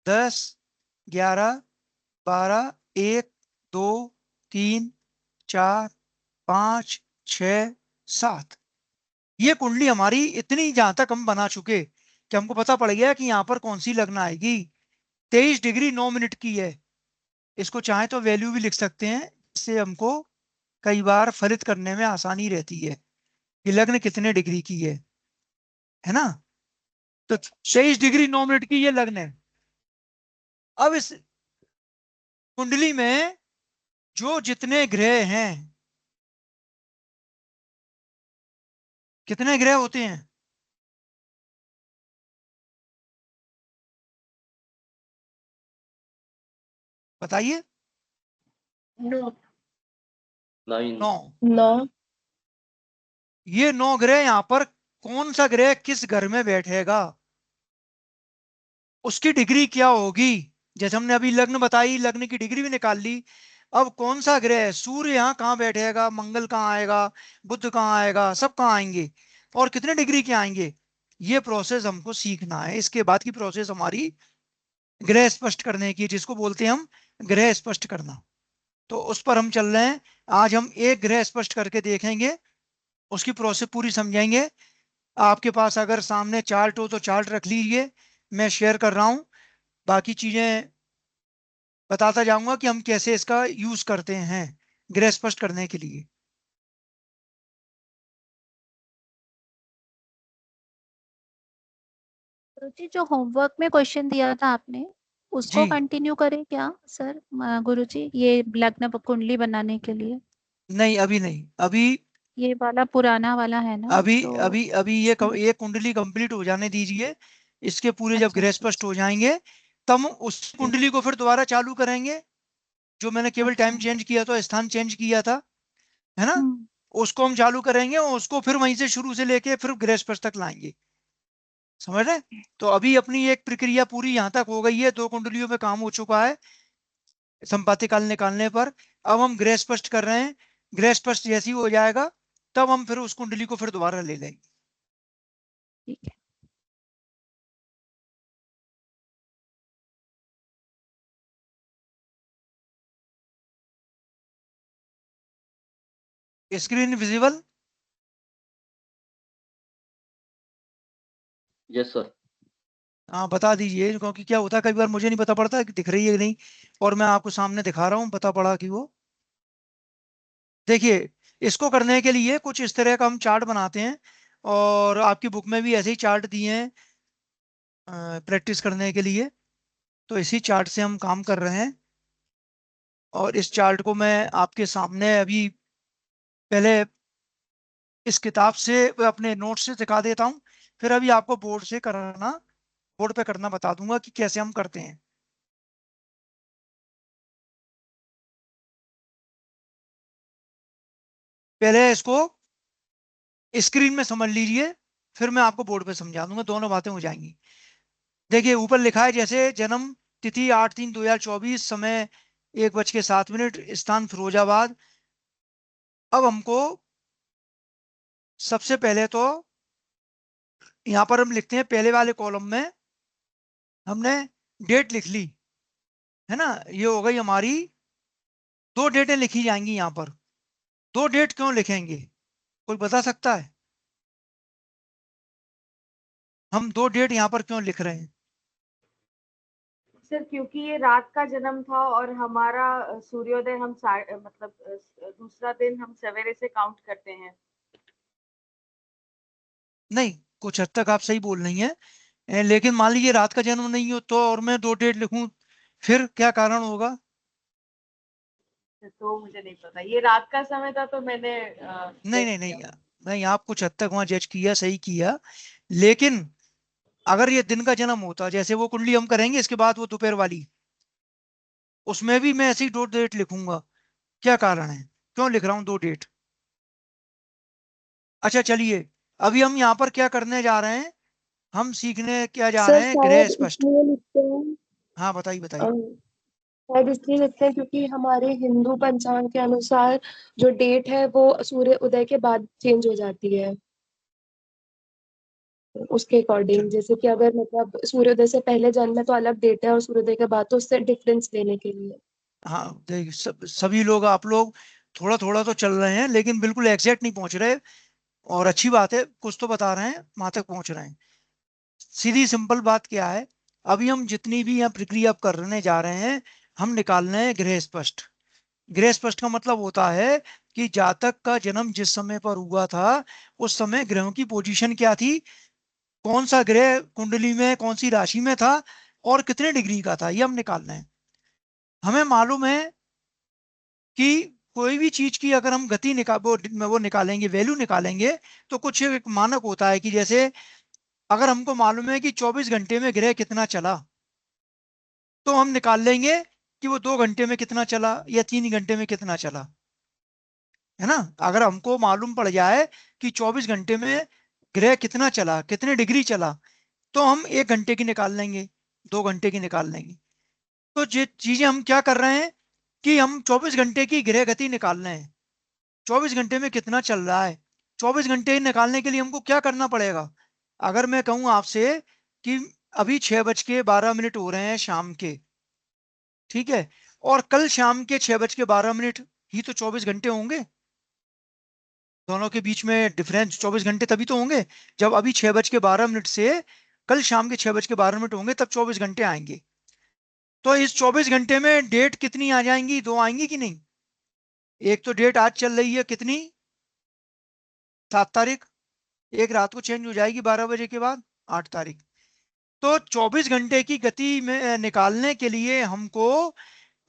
10 11 12 1 2 3 4 5 6 7। ये कुंडली हमारी इतनी जहां तक हम बना चुके कि हमको पता पड़ गया कि यहाँ पर कौन सी लग्न आएगी। 23 डिग्री 9 मिनट की है। इसको चाहे तो वैल्यू भी लिख सकते हैं, इससे हमको कई बार फलित करने में आसानी रहती है कि लग्न कितने डिग्री की है ना। तो 23 डिग्री 9 मिनट की ये लग्न है। अब इस कुंडली में जो जितने ग्रह हैं, कितने ग्रह होते हैं बताइए? 9। 9। 9। ये 9 ग्रह यहां पर कौन सा ग्रह किस घर में बैठेगा, उसकी डिग्री क्या होगी। जैसे हमने अभी लग्न बताई, लग्न की डिग्री भी निकाल ली। अब कौन सा ग्रह, सूर्य यहाँ कहाँ बैठेगा, मंगल कहाँ आएगा, बुध कहाँ आएगा, सब कहाँ आएंगे और कितने डिग्री के आएंगे, ये प्रोसेस हमको सीखना है। इसके बाद की प्रोसेस हमारी ग्रह स्पष्ट करने की, जिसको बोलते हैं हम ग्रह स्पष्ट करना। तो उस पर हम चल रहे हैं। आज हम एक ग्रह स्पष्ट करके देखेंगे, उसकी प्रोसेस पूरी समझेंगे। आपके पास अगर सामने चार्ट हो तो चार्ट रख लीजिए, मैं शेयर कर रहा हूं। बाकी चीजें बताता जाऊंगा कि हम कैसे इसका यूज करते हैं ग्रह स्पष्ट करने के लिए। गुरुजी जो होमवर्क में क्वेश्चन दिया था आपने उसको जी कंटिन्यू करें क्या सर? गुरुजी ये लग्न कुंडली बनाने के लिए नहीं, अभी नहीं। अभी ये वाला पुराना वाला है ना अभी तो। अभी अभी ये कुंडली कंप्लीट हो जाने दीजिए। इसके पूरे जब अच्छा ग्रह अच्छा स्पष्ट हो जाएंगे तब हम उस जी कुंडली को फिर दोबारा चालू करेंगे। जो मैंने केवल अच्छा। टाइम चेंज किया था, स्थान चेंज किया था, है ना, हम्म। उसको हम चालू करेंगे और उसको फिर वहीं से शुरू से लेके फिर ग्रह स्पष्ट तक लाएंगे। समझ रहे हैं? तो अभी अपनी एक प्रक्रिया पूरी यहां तक हो गई है, 2 कुंडलियों में काम हो चुका है संपाति काल निकालने पर। अब हम गृह स्पष्ट कर रहे हैं। गृह स्पष्ट जैसी हो जाएगा तब हम फिर उस कुंडली को फिर दोबारा ले लेंगे। ठीक है। Screen visible? Yes sir. हाँ बता दीजिए, क्योंकि क्या होता है कई बार मुझे नहीं पता पड़ता कि दिख रही है कि नहीं, और मैं आपको सामने दिखा रहा हूँ, पता पड़ा कि वो। देखिए इसको करने के लिए कुछ इस तरह का हम चार्ट बनाते हैं, और आपकी बुक में भी ऐसे ही चार्ट दिए हैं प्रैक्टिस करने के लिए। तो इसी चार्ट से हम काम कर रहे हैं, और इस चार्ट को मैं आपके सामने अभी पहले इस किताब से अपने नोट से दिखा देता हूँ, फिर अभी आपको बोर्ड से करना, बोर्ड पे करना बता दूंगा कि कैसे हम करते हैं। पहले इसको स्क्रीन में समझ लीजिए, फिर मैं आपको बोर्ड पे समझा दूंगा, दोनों बातें हो जाएंगी। देखिए ऊपर लिखा है जैसे जन्म तिथि 8/3/2024, समय 1:07, स्थान फिरोजाबाद। अब हमको सबसे पहले तो यहाँ पर हम लिखते हैं, पहले वाले कॉलम में हमने डेट लिख ली है ना, ये हो गई हमारी, दो डेटें लिखी जाएंगी यहाँ पर। दो डेट क्यों लिखेंगे, कोई बता सकता है? हम दो डेट यहाँ पर क्यों लिख रहे हैं? सर क्योंकि ये रात का जन्म था और हमारा सूर्योदय हम मतलब दूसरा दिन हम सवेरे से काउंट करते हैं। नहीं, कुछ हद तक आप सही बोल रही हैं, लेकिन मान लीजिए रात का जन्म नहीं हो तो और मैं दो डेट लिखूं, फिर क्या कारण होगा? तो मुझे नहीं पता, ये रात का समय था तो मैंने नहीं guess नहीं नहीं, किया। नहीं आप कुछ हद तक वहां जज किया, सही किया, लेकिन अगर ये दिन का जन्म होता, जैसे वो कुंडली हम करेंगे इसके बाद वो दोपहर वाली, उसमें भी मैं ऐसे ही दो डेट लिखूंगा। क्या कारण है, क्यों लिख रहा हूं दो डेट? अच्छा चलिए, अभी हम यहाँ पर क्या करने जा रहे हैं, हम सीखने क्या जा सर रहे हैं, गृह शायद स्पष्ट। इसलिए लिखते हैं, हाँ बताइए अ, बताइए। शायद इसलिए लिखते हैं क्योंकि हमारे हिंदू पंचांग के अनुसार जो डेट है वो सूर्य उदय के बाद चेंज हो जाती है। उसके अकॉर्डिंग, जैसे कि अगर मतलब सूर्योदय से पहले जन्म है तो अलग डेट है, और सूर्योदय के बाद, तो उससे डिफरेंस लेने के लिए। हाँ देखिए, सभी लोग, आप लोग थोड़ा थोड़ा तो चल रहे हैं लेकिन बिल्कुल एग्जैक्ट नहीं पहुंच रहे, और अच्छी बात है, कुछ तो बता रहे हैं, वहां तक पहुंच रहे हैं। सीधी सिंपल बात क्या है, अभी हम जितनी भी यहाँ प्रक्रिया अब करने जा रहे हैं, हम निकाल रहे हैं गृह स्पष्ट। गृह स्पष्ट का मतलब होता है कि जातक का जन्म जिस समय पर हुआ था, उस समय ग्रहों की पोजीशन क्या थी, कौन सा ग्रह कुंडली में कौन सी राशि में था, और कितने डिग्री का था, ये हम निकाल रहे हैं। हमें मालूम है कि कोई भी चीज की अगर हम गति वो निकालेंगे, वैल्यू निकालेंगे, तो कुछ एक मानक होता है कि जैसे अगर हमको मालूम है कि 24 घंटे में ग्रह कितना चला, तो हम निकाल लेंगे कि वो 2 घंटे में कितना चला या 3 घंटे में कितना चला, है ना। अगर हमको मालूम पड़ जाए कि 24 घंटे में ग्रह कितना चला, कितने डिग्री चला, तो हम 1 घंटे की निकाल लेंगे, 2 घंटे की निकाल लेंगे। तो ये चीजें हम क्या कर रहे हैं कि हम 24 घंटे की ग्रह गति निकाल रहे हैं, 24 घंटे में कितना चल रहा है। 24 घंटे निकालने के लिए हमको क्या करना पड़ेगा, अगर मैं कहूं आपसे कि अभी 6:12 हो रहे हैं शाम के, ठीक है, और कल शाम के 6:12 ही तो 24 घंटे होंगे, दोनों के बीच में डिफरेंस 24 घंटे तभी तो होंगे, जब अभी 6:12 से कल शाम के 6:12 होंगे, तब 24 घंटे आएंगे। तो इस 24 घंटे में डेट कितनी आ जाएंगी, दो आएंगी कि नहीं? एक तो डेट आज चल रही है कितनी, 7 तारीख, एक रात को चेंज हो जाएगी 12 बजे के बाद, 8 तारीख। तो 24 घंटे की गति में निकालने के लिए हमको,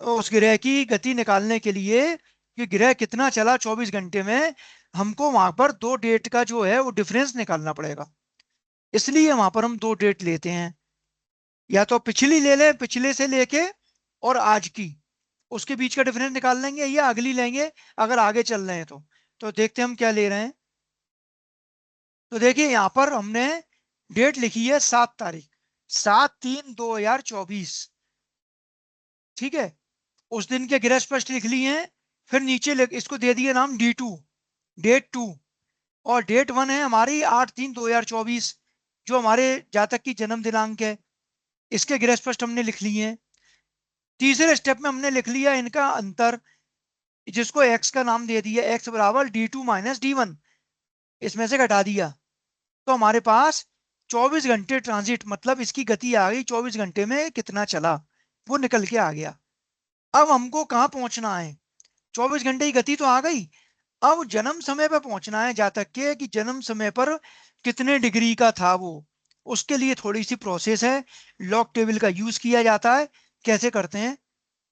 उस ग्रह की गति निकालने के लिए कि ग्रह कितना चला 24 घंटे में, हमको वहां पर दो डेट का जो है वो डिफरेंस निकालना पड़ेगा। इसलिए वहां पर हम दो डेट लेते हैं, या तो पिछली ले लें, पिछले से लेके और आज की, उसके बीच का डिफरेंस निकाल लेंगे, या अगली लेंगे अगर आगे चल रहे हैं तो देखते हैं हम क्या ले रहे हैं। तो देखिए यहाँ पर हमने डेट लिखी है 7 तारीख, 7/3/2024, ठीक है। उस दिन के ग्रह स्पष्ट लिख लिए हैं, फिर नीचे इसको दे दिए नाम D2, डेट 2, और डेट 1 है हमारी 8/3/2024, जो हमारे जातक की जन्म दिनांक है, इसके गृह स्पष्ट हमने लिख लिए हैं। तीसरे स्टेप में हमने लिख लिया इनका अंतर, जिसको x का नाम दे दिया, x बराबर D2 - D1, इसमें से घटा दिया, तो हमारे पास 24 घंटे ट्रांजिट, मतलब इसकी गति आ गई 24 घंटे में कितना चला, वो निकल के आ गया। अब हमको कहाँ पहुंचना है, 24 घंटे की गति तो आ गई, अब जन्म समय पर पहुंचना है जातक के, कि जन्म समय पर कितने डिग्री का था वो। उसके लिए थोड़ी सी प्रोसेस है, लॉग टेबल का यूज किया जाता है। कैसे करते हैं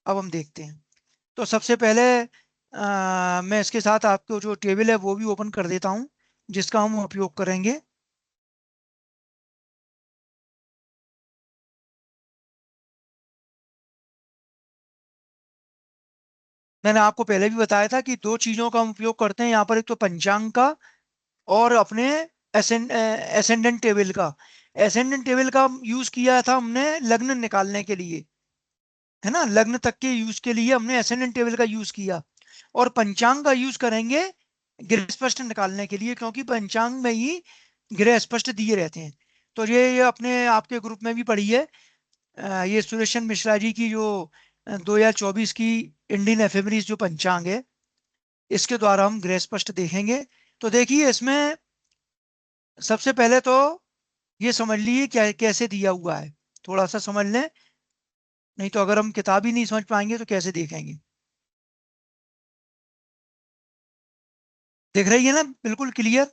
अब हम देखते हैं। तो सबसे पहले मैं इसके साथ आपको जो टेबल है वो भी ओपन कर देता हूं, जिसका हम उपयोग करेंगे। मैंने आपको पहले भी बताया था कि दो चीजों का हम उपयोग करते हैं यहाँ पर, एक तो पंचांग का और अपने एसेंडेंट टेबल का। एसेंडेंट टेबल का यूज किया था हमने लग्न निकालने के लिए, है ना, लग्न तक के यूज के लिए हमने एसेंडेंट टेबल का यूज किया। और पंचांग का यूज करेंगे ग्रह स्पष्ट निकालने के लिए, क्योंकि पंचांग में ही ग्रह स्पष्ट दिए रहते हैं। तो ये अपने आपके ग्रुप में भी पढ़ी है, ये सुरेशन मिश्रा जी की जो 2024 की इंडियन एफेमरीज जो पंचांग है, इसके द्वारा हम ग्रह स्पष्ट देखेंगे। तो देखिए इसमें सबसे पहले तो ये समझ लीजिए क्या कैसे दिया हुआ है, थोड़ा सा समझ लें, नहीं तो अगर हम किताब ही नहीं समझ पाएंगे तो कैसे देखेंगे। देख रही है ना, बिल्कुल क्लियर।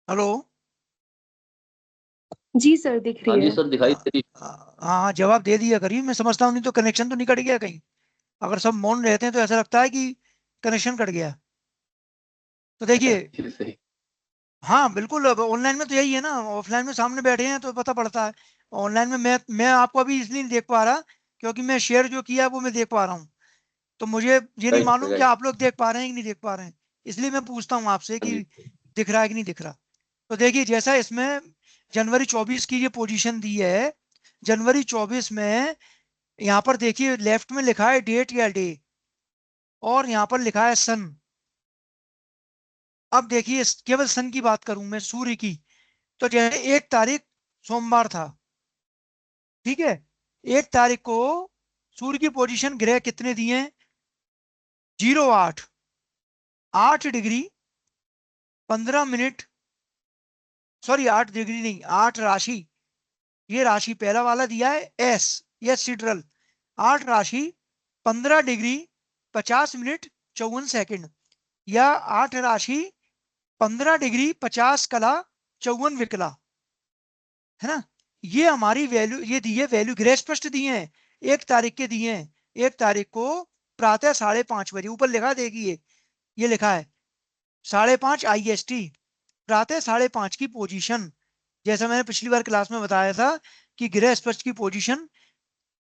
हेलो। जी सर, दिख हाँ रही जी है। सर, दिखाई दे रही हाँ, जवाब दे दिया करिए, मैं समझता हूँ, नहीं तो कनेक्शन तो नहीं कट गया कहीं। अगर सब मौन रहते हैं तो ऐसा लगता है कि कनेक्शन कट गया। तो देखिए, है। सही। हाँ बिल्कुल, अब ऑनलाइन में तो यही है ना, ऑफलाइन में सामने बैठे हैं तो पता पड़ता है। ऑनलाइन में मैं आपको अभी इसलिए नहीं देख पा रहा क्योंकि मैं शेयर जो किया है वो मैं देख पा रहा हूँ। तो मुझे ये नहीं राइट मालूम कि राइट। आप लोग देख पा रहे हैं कि नहीं देख पा रहे हैं, इसलिए मैं पूछता हूँ आपसे हाँ कि जी। दिख रहा है कि नहीं दिख रहा। तो देखिए, जैसा इसमें जनवरी 24 की ये पोजीशन दी है, जनवरी 24 में यहाँ पर देखिए लेफ्ट में लिखा है डेट या डे, और यहाँ पर लिखा है सन। अब देखिए केवल सन की बात करूं मैं, सूर्य की, तो जैसे 1 तारीख सोमवार था, ठीक है, 1 तारीख को सूर्य की पोजीशन ग्रह कितने दिए हैं, 08, 8 डिग्री 15 मिनट, सॉरी 8 डिग्री नहीं, 8 राशि, ये राशि पहला वाला दिया है एस, यस सिड्रल, 8 राशि 15 डिग्री 50 मिनट 54 सेकंड, या 8 राशि 15 डिग्री 50 कला 54 विकला, है ना। ये हमारी वैल्यू, ये दिए वैल्यू ग्रह स्पष्ट दिए हैं, 1 तारीख के दिए हैं। 1 तारीख को प्रातः 5:30 बजे, ऊपर लिखा देखिए, ये लिखा है 5:30 IST, प्रातः 5:30 की पोजीशन। जैसा मैंने पिछली बार क्लास में बताया था कि गृह स्पष्ट की पोजीशन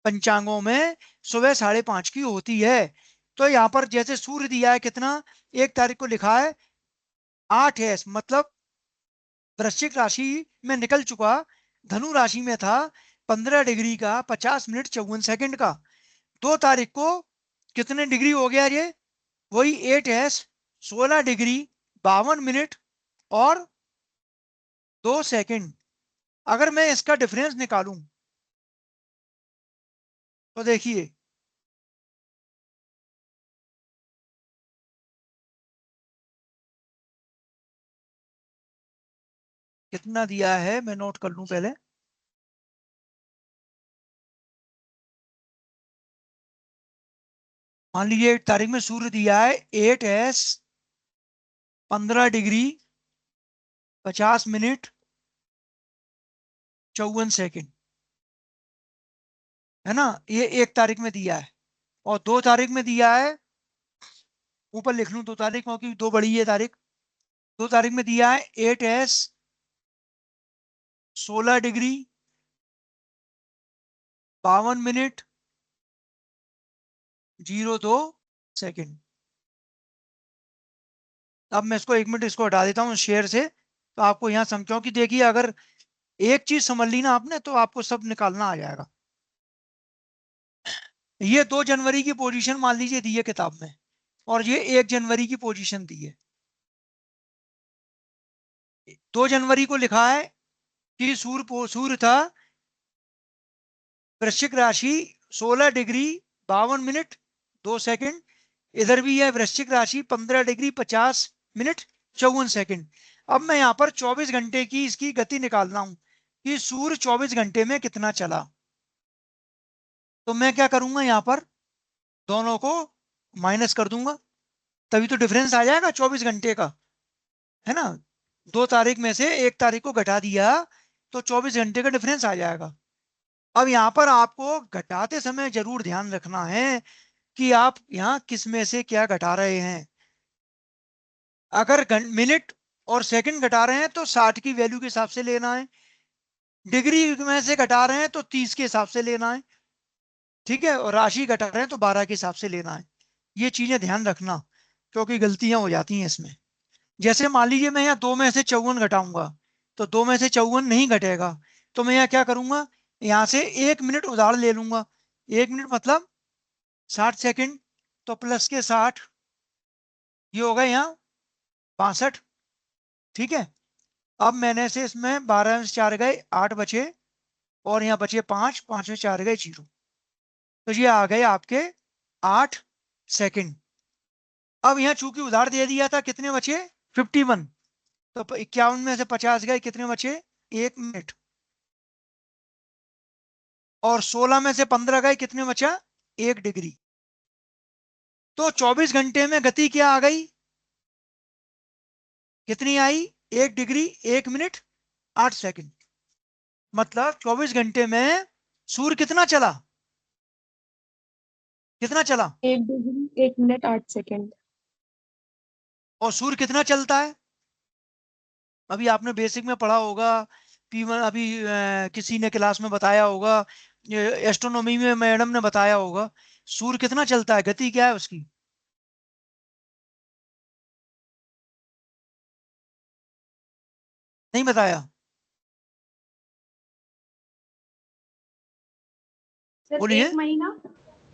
पंचांगों में सुबह 5:30 की होती है। तो यहाँ पर जैसे सूर्य दिया है कितना, 1 तारीख को लिखा है 8 है, मतलब वृश्चिक राशि में निकल चुका, धनु राशि में था, 15 डिग्री का 50 मिनट 54 सेकंड का। 2 तारीख को कितने डिग्री हो गया ये, वही 8 16 डिग्री 52 मिनट और 2 सेकंड। अगर मैं इसका डिफरेंस निकालूं तो देखिए, कितना दिया है, मैं नोट कर लूं पहले। मान लीजिए 1 तारीख में सूर्य दिया है 8 15 डिग्री 50 मिनट 54 सेकंड, है ना, ये 1 तारीख में दिया है। और 2 तारीख में दिया है, ऊपर लिख लूं 2 तारीख क्योंकि 2 बड़ी है तारीख। 2 तारीख में दिया है 8 16 डिग्री 52 मिनट 02 सेकंड। अब मैं इसको 1 मिनट इसको हटा देता हूँ शेयर से, तो आपको यहाँ समझाऊं कि देखिए, अगर एक चीज समझ ली ना आपने तो आपको सब निकालना आ जाएगा। ये 2 जनवरी की पोजीशन मान लीजिए दी है किताब में, और ये 1 जनवरी की पोजीशन दी है। 2 जनवरी को लिखा है कि सूर्य था वृश्चिक राशि 16 डिग्री 52 मिनट 2 सेकंड, इधर भी है वृश्चिक राशि 15 डिग्री 50 मिनट 54 सेकंड। अब मैं यहाँ पर 24 घंटे की इसकी गति निकाल रहा हूं कि सूर्य 24 घंटे में कितना चला। तो मैं क्या करूंगा, यहाँ पर दोनों को माइनस कर दूंगा, तभी तो डिफरेंस आ जाएगा 24 घंटे का, है ना। 2 तारीख में से 1 तारीख को घटा दिया तो 24 घंटे का डिफरेंस आ जाएगा। अब यहाँ पर आपको घटाते समय जरूर ध्यान रखना है कि आप यहाँ किस में से क्या घटा रहे हैं। अगर मिनट और सेकंड घटा रहे हैं तो 60 की वैल्यू के हिसाब से लेना है, डिग्री में से घटा रहे हैं तो 30 के हिसाब से लेना है, ठीक है, और राशि घटा रहे हैं तो 12 के हिसाब से लेना है। ये चीजें ध्यान रखना क्योंकि गलतियां हो जाती हैं इसमें। जैसे मान लीजिए मैं यहाँ 2 में से 54 घटाऊंगा तो 2 में से 54 नहीं घटेगा, तो मैं यहाँ क्या करूंगा, यहाँ से 1 मिनट उधार ले लूंगा। 1 मिनट मतलब 60 सेकंड, तो प्लस के 60, ये होगा यहाँ 62, ठीक है। अब मैंने से इसमें 12 में से 4 गए 8 बचे, और यहाँ बचे 5, 5 में 4 गए 0, तो ये आ गए आपके 8 सेकंड। अब यहाँ चूंकि उधार दे दिया था, कितने बचे 51, तो 51 में से 50 गए, कितने बचे 1 मिनट, और 16 में से 15 गए, कितने बचा 1 डिग्री। तो 24 घंटे में गति क्या आ गई, कितनी आई 1 डिग्री 1 मिनट 8 सेकंड। मतलब 24 घंटे में सूर्य कितना चला, कितना चला, 1 डिग्री 1 मिनट 8 सेकंड। और सूर्य कितना चलता है, अभी आपने बेसिक में पढ़ा होगा, P1 अभी किसी ने क्लास में बताया होगा, एस्ट्रोनॉमी में मैडम ने बताया होगा, सूर्य कितना चलता है, गति क्या है उसकी। नहीं बताया, सर बोलिए। 1 महीना,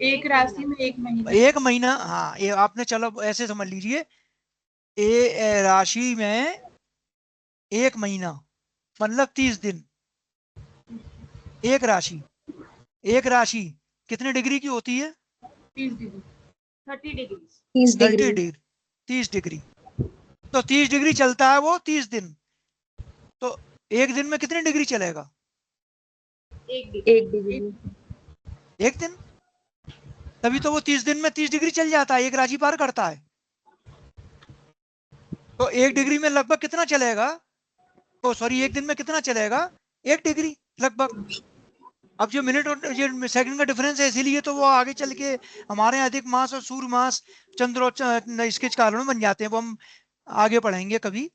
एक राशि में 1 महीना। 1 महीना, हाँ, ये आपने, चलो ऐसे समझ लीजिए, राशि में 1 महीना मतलब 30 दिन। एक राशि, एक राशि कितने डिग्री की होती है, 30 degree. 30 degree. 30 degree. 30 degree, 30 degree, तो 30 डिग्री चलता है वो 30 दिन। तो एक दिन में कितने डिग्री चलेगा, 1 डिग्री। 1 डिग्री। एक दिन, तभी तो वो 30 दिन में 30 डिग्री चल जाता है, एक राशि पार करता है। तो 1 डिग्री में लगभग कितना चलेगा, ओ सॉरी, एक दिन में कितना चलेगा 1 डिग्री लगभग। अब जो मिनट और ये सेकंड का डिफरेंस है, इसीलिए तो वो आगे चल के हमारे यहाँ अधिक मास और सूर्य मास चंद्र और इसके कारण बन जाते हैं, वो हम आगे पढ़ेंगे कभी।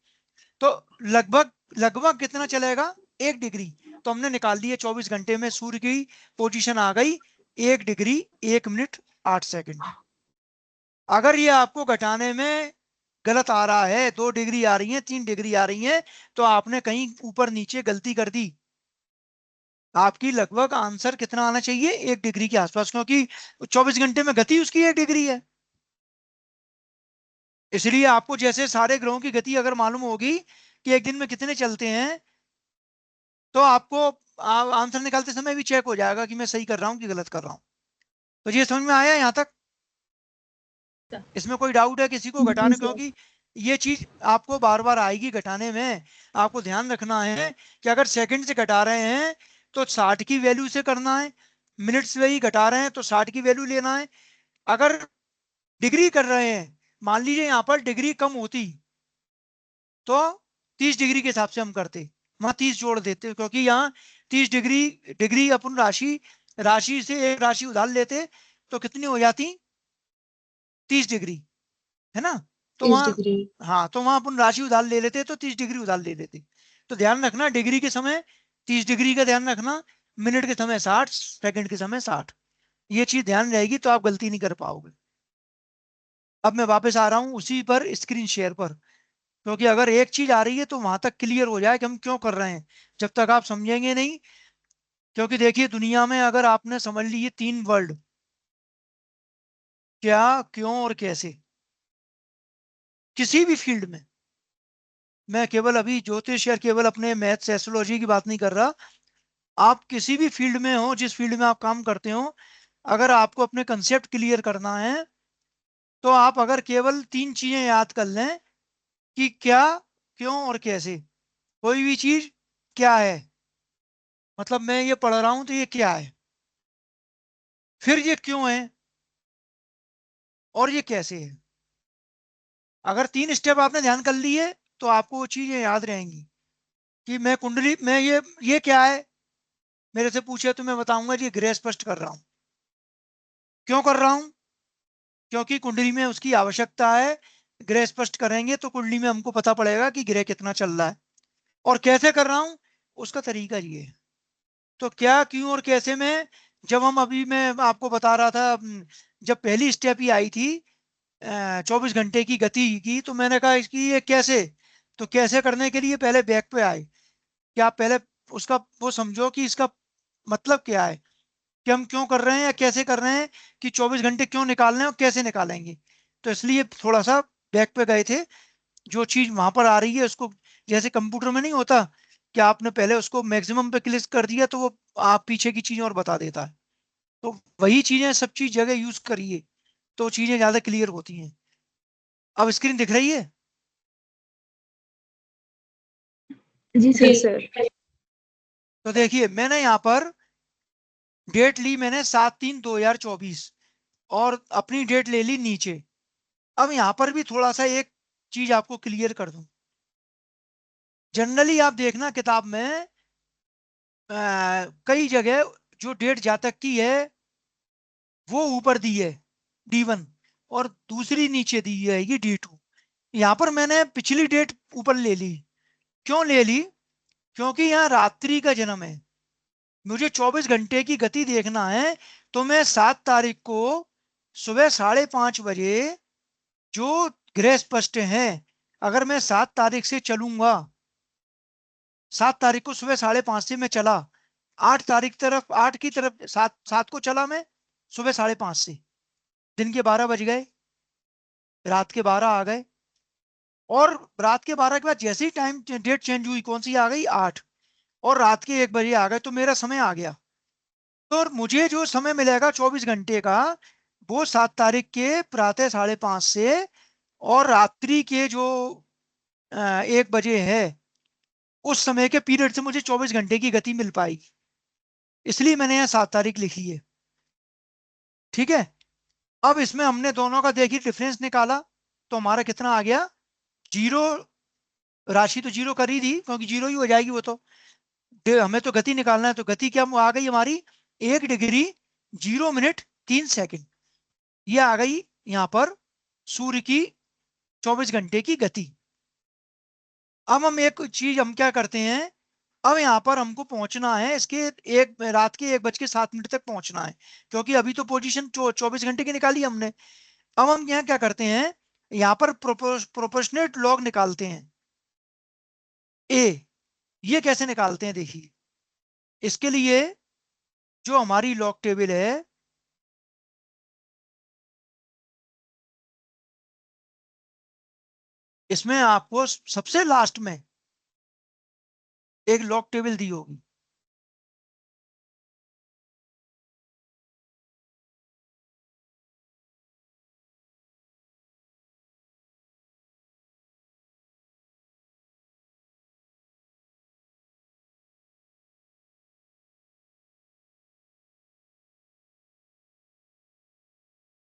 तो लगभग लगभग कितना चलेगा 1 डिग्री। तो हमने निकाल दिया 24 घंटे में सूर्य की पोजीशन आ गई 1 डिग्री 1 मिनट 8 सेकंड। अगर ये आपको घटाने में गलत आ रहा है, 2 डिग्री आ रही है, 3 डिग्री आ रही है, तो आपने कहीं ऊपर नीचे गलती कर दी। आपकी लगभग आंसर कितना आना चाहिए 1 डिग्री के आसपास, क्योंकि 24 घंटे में गति उसकी 1 डिग्री है। इसलिए आपको जैसे सारे ग्रहों की गति अगर मालूम होगी कि एक दिन में कितने चलते हैं, तो आपको आंसर निकालते समय भी चेक हो जाएगा कि मैं सही कर रहा हूं कि गलत कर रहा हूं। तो ये समझ में आया यहां तक, इसमें कोई डाउट है किसी को जी घटाने, सर। क्योंकि ये चीज आपको बार बार आएगी घटाने में। आपको ध्यान रखना है कि अगर सेकंड से घटा रहे हैं तो 60 की वैल्यू से करना है, मिनट्स से ही घटा रहे हैं तो 60 की वैल्यू लेना है। अगर डिग्री कर रहे हैं, मान लीजिए यहाँ पर डिग्री कम होती तो 30 डिग्री के हिसाब से हम करते, वहां 30 जोड़ देते, क्योंकि यहाँ 30 डिग्री, डिग्री अपन राशि, राशि से एक राशि उधार लेते तो कितनी हो जाती 30 डिग्री, है ना। तो 30 वहां, डिग्री। हाँ, तो वहां अपन राशि उधार ले लेते तो 30 डिग्री उधार ले लेते। तो ध्यान रखना, डिग्री के समय 30 डिग्री का ध्यान रखना, मिनट के समय 60, सेकंड के समय 60, ये चीज ध्यान रहेगी तो आप गलती नहीं कर पाओगे। अब मैं वापस आ रहा हूं उसी पर, स्क्रीन शेयर पर, क्योंकि अगर एक चीज आ रही है तो वहां तक क्लियर हो जाए कि हम क्यों कर रहे हैं, जब तक आप समझेंगे नहीं। क्योंकि देखिए दुनिया में अगर आपने समझ ली ये 3 वर्ड, क्या, क्यों और कैसे, किसी भी फील्ड में, मैं केवल अभी ज्योतिष या केवल अपने मैथ्स एस्ट्रोलॉजी की बात नहीं कर रहा, आप किसी भी फील्ड में हो, जिस फील्ड में आप काम करते हो, अगर आपको अपने कंसेप्ट क्लियर करना है तो आप अगर केवल 3 चीजें याद कर लें कि क्या, क्यों और कैसे। कोई भी चीज क्या है, मतलब मैं ये पढ़ रहा हूं तो ये क्या है, फिर ये क्यों है, और ये कैसे है। अगर 3 स्टेप आपने ध्यान कर लिए तो आपको वो चीजें याद रहेंगी कि मैं कुंडली में ये क्या है, मेरे से पूछे तो मैं बताऊंगा जी ग्रे स्पष्ट कर रहा हूं। क्यों कर रहा हूं? क्योंकि कुंडली में उसकी आवश्यकता है। ग्रे स्पष्ट करेंगे तो कुंडली में हमको पता पड़ेगा कि ग्रे कितना चल रहा है। और कैसे कर रहा हूं उसका तरीका ये है। तो क्या क्यों और कैसे में, जब हम अभी मैं आपको बता रहा था, जब पहली स्टेप ही आई थी 24 घंटे की गति की, तो मैंने कहा इसकी ये कैसे। तो कैसे करने के लिए पहले बैक पे आए कि आप पहले उसका वो समझो कि इसका मतलब क्या है, कि हम क्यों कर रहे हैं या कैसे कर रहे हैं, कि 24 घंटे क्यों निकाल रहे हैं और कैसे निकालेंगे। तो इसलिए थोड़ा सा बैक पे गए थे। जो चीज वहां पर आ रही है उसको, जैसे कंप्यूटर में नहीं होता कि आपने पहले उसको मैक्सिमम पे क्लिक कर दिया तो वो आप पीछे की चीजें और बता देता है। तो वही चीजें सब चीज जगह यूज करिए तो चीजें ज्यादा क्लियर होती हैं। अब स्क्रीन दिख रही है? जी सर। तो देखिए मैंने यहाँ पर डेट ली, मैंने 7/3/2024 और अपनी डेट ले ली नीचे। अब यहाँ पर भी थोड़ा सा एक चीज आपको क्लियर कर दूं। जनरली आप देखना किताब में कई जगह जो डेट जातक की है वो ऊपर दी है D1 और दूसरी नीचे दी जाएगी D2। यहाँ पर मैंने पिछली डेट ऊपर ले ली। क्यों ले ली? क्योंकि यहाँ रात्रि का जन्म है, मुझे 24 घंटे की गति देखना है। तो मैं 7 तारीख को सुबह 5:30 बजे जो ग्रह स्पष्ट है, अगर मैं 7 तारीख से चलूंगा, 7 तारीख को सुबह 5:30 से मैं चला, 8 तारीख तरफ 8 की तरफ 7 को चला मैं सुबह 5:30 से, दिन के 12 बज गए, रात के 12 आ गए। और रात के 12 के बाद जैसे ही टाइम डेट चेंज हुई, कौन सी आ गई 8, और रात के 1 बजे आ गए, तो मेरा समय आ गया। तो मुझे जो समय मिलेगा 24 घंटे का, वो 7 तारीख के प्रातः 5:30 से और रात्रि के जो 1 बजे है, उस समय के पीरियड से मुझे 24 घंटे की गति मिल पाएगी। इसलिए मैंने यहाँ 7 तारीख लिखी है। ठीक है। अब इसमें हमने दोनों का देखिए डिफरेंस निकाला, तो हमारा कितना आ गया, जीरो। राशि तो जीरो कर ही दी क्योंकि जीरो ही हो जाएगी वो तो। हमें तो गति निकालना है, तो गति क्या आ गई हमारी, 1 डिग्री 0 मिनट 3 सेकंड। ये आ गई यहां पर सूर्य की 24 घंटे की गति। अब हम एक चीज हम क्या करते हैं, अब यहाँ पर हमको पहुंचना है इसके रात के 1:07 तक पहुंचना है, क्योंकि अभी तो पोजीशन 24 घंटे की निकाली हमने। अब हम यहाँ क्या करते हैं, यहाँ पर प्रोपोर्शनेट लॉग निकालते हैं। ए, ये कैसे निकालते हैं देखिए। इसके लिए जो हमारी लॉग टेबल है, इसमें आपको सबसे लास्ट में एक लॉग टेबल दी होगी।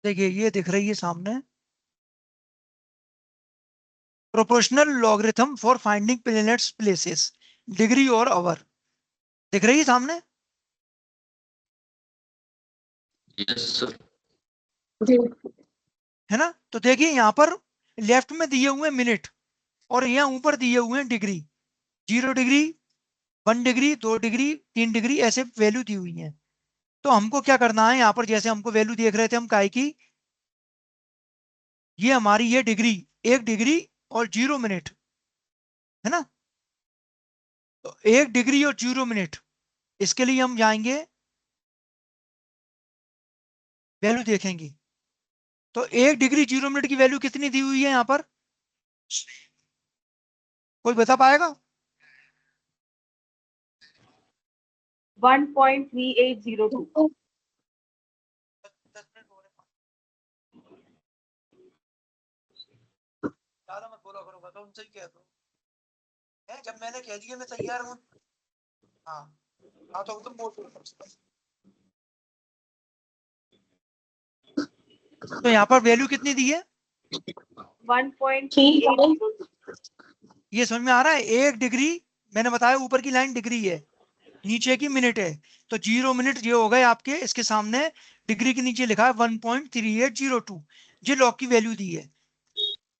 देखिए ये दिख रही है सामने, proportional logarithm for finding planets places, degree और आवर। दिख रही है सामने? है ना? तो देखिए यहाँ पर लेफ्ट में दिए हुए मिनट और यहाँ ऊपर दिए हुए degree. 0 degree, 1 degree, 2 degree, 3 degree, ऐसे वैल्यू दी हुई है। तो हमको क्या करना है, यहाँ पर जैसे हमको वैल्यू देख रहे थे हम काय की, ये हमारी ये डिग्री 1 डिग्री और 0 मिनट है ना। तो 1 डिग्री और 0 मिनट, इसके लिए हम जाएंगे वैल्यू देखेंगे। तो 1 डिग्री 0 मिनट की वैल्यू कितनी दी हुई है यहाँ पर, कोई बता पाएगा? 1.3802। ज्यादा मत बोला करो, बताओ उनसे ही कह दो है, जब मैंने कह दिया मैं तैयार हूँ। हाँ हाँ, तो तुम बोल दो। तो यहाँ पर वैल्यू कितनी दी है, 1.3802। ये समझ में आ रहा है? 1 डिग्री, मैंने बताया ऊपर की लाइन डिग्री है, नीचे की मिनट है, तो 0 मिनट ये हो गए आपके, इसके सामने डिग्री के नीचे लिखा है 1.3802, ये लॉग की वैल्यू दी है।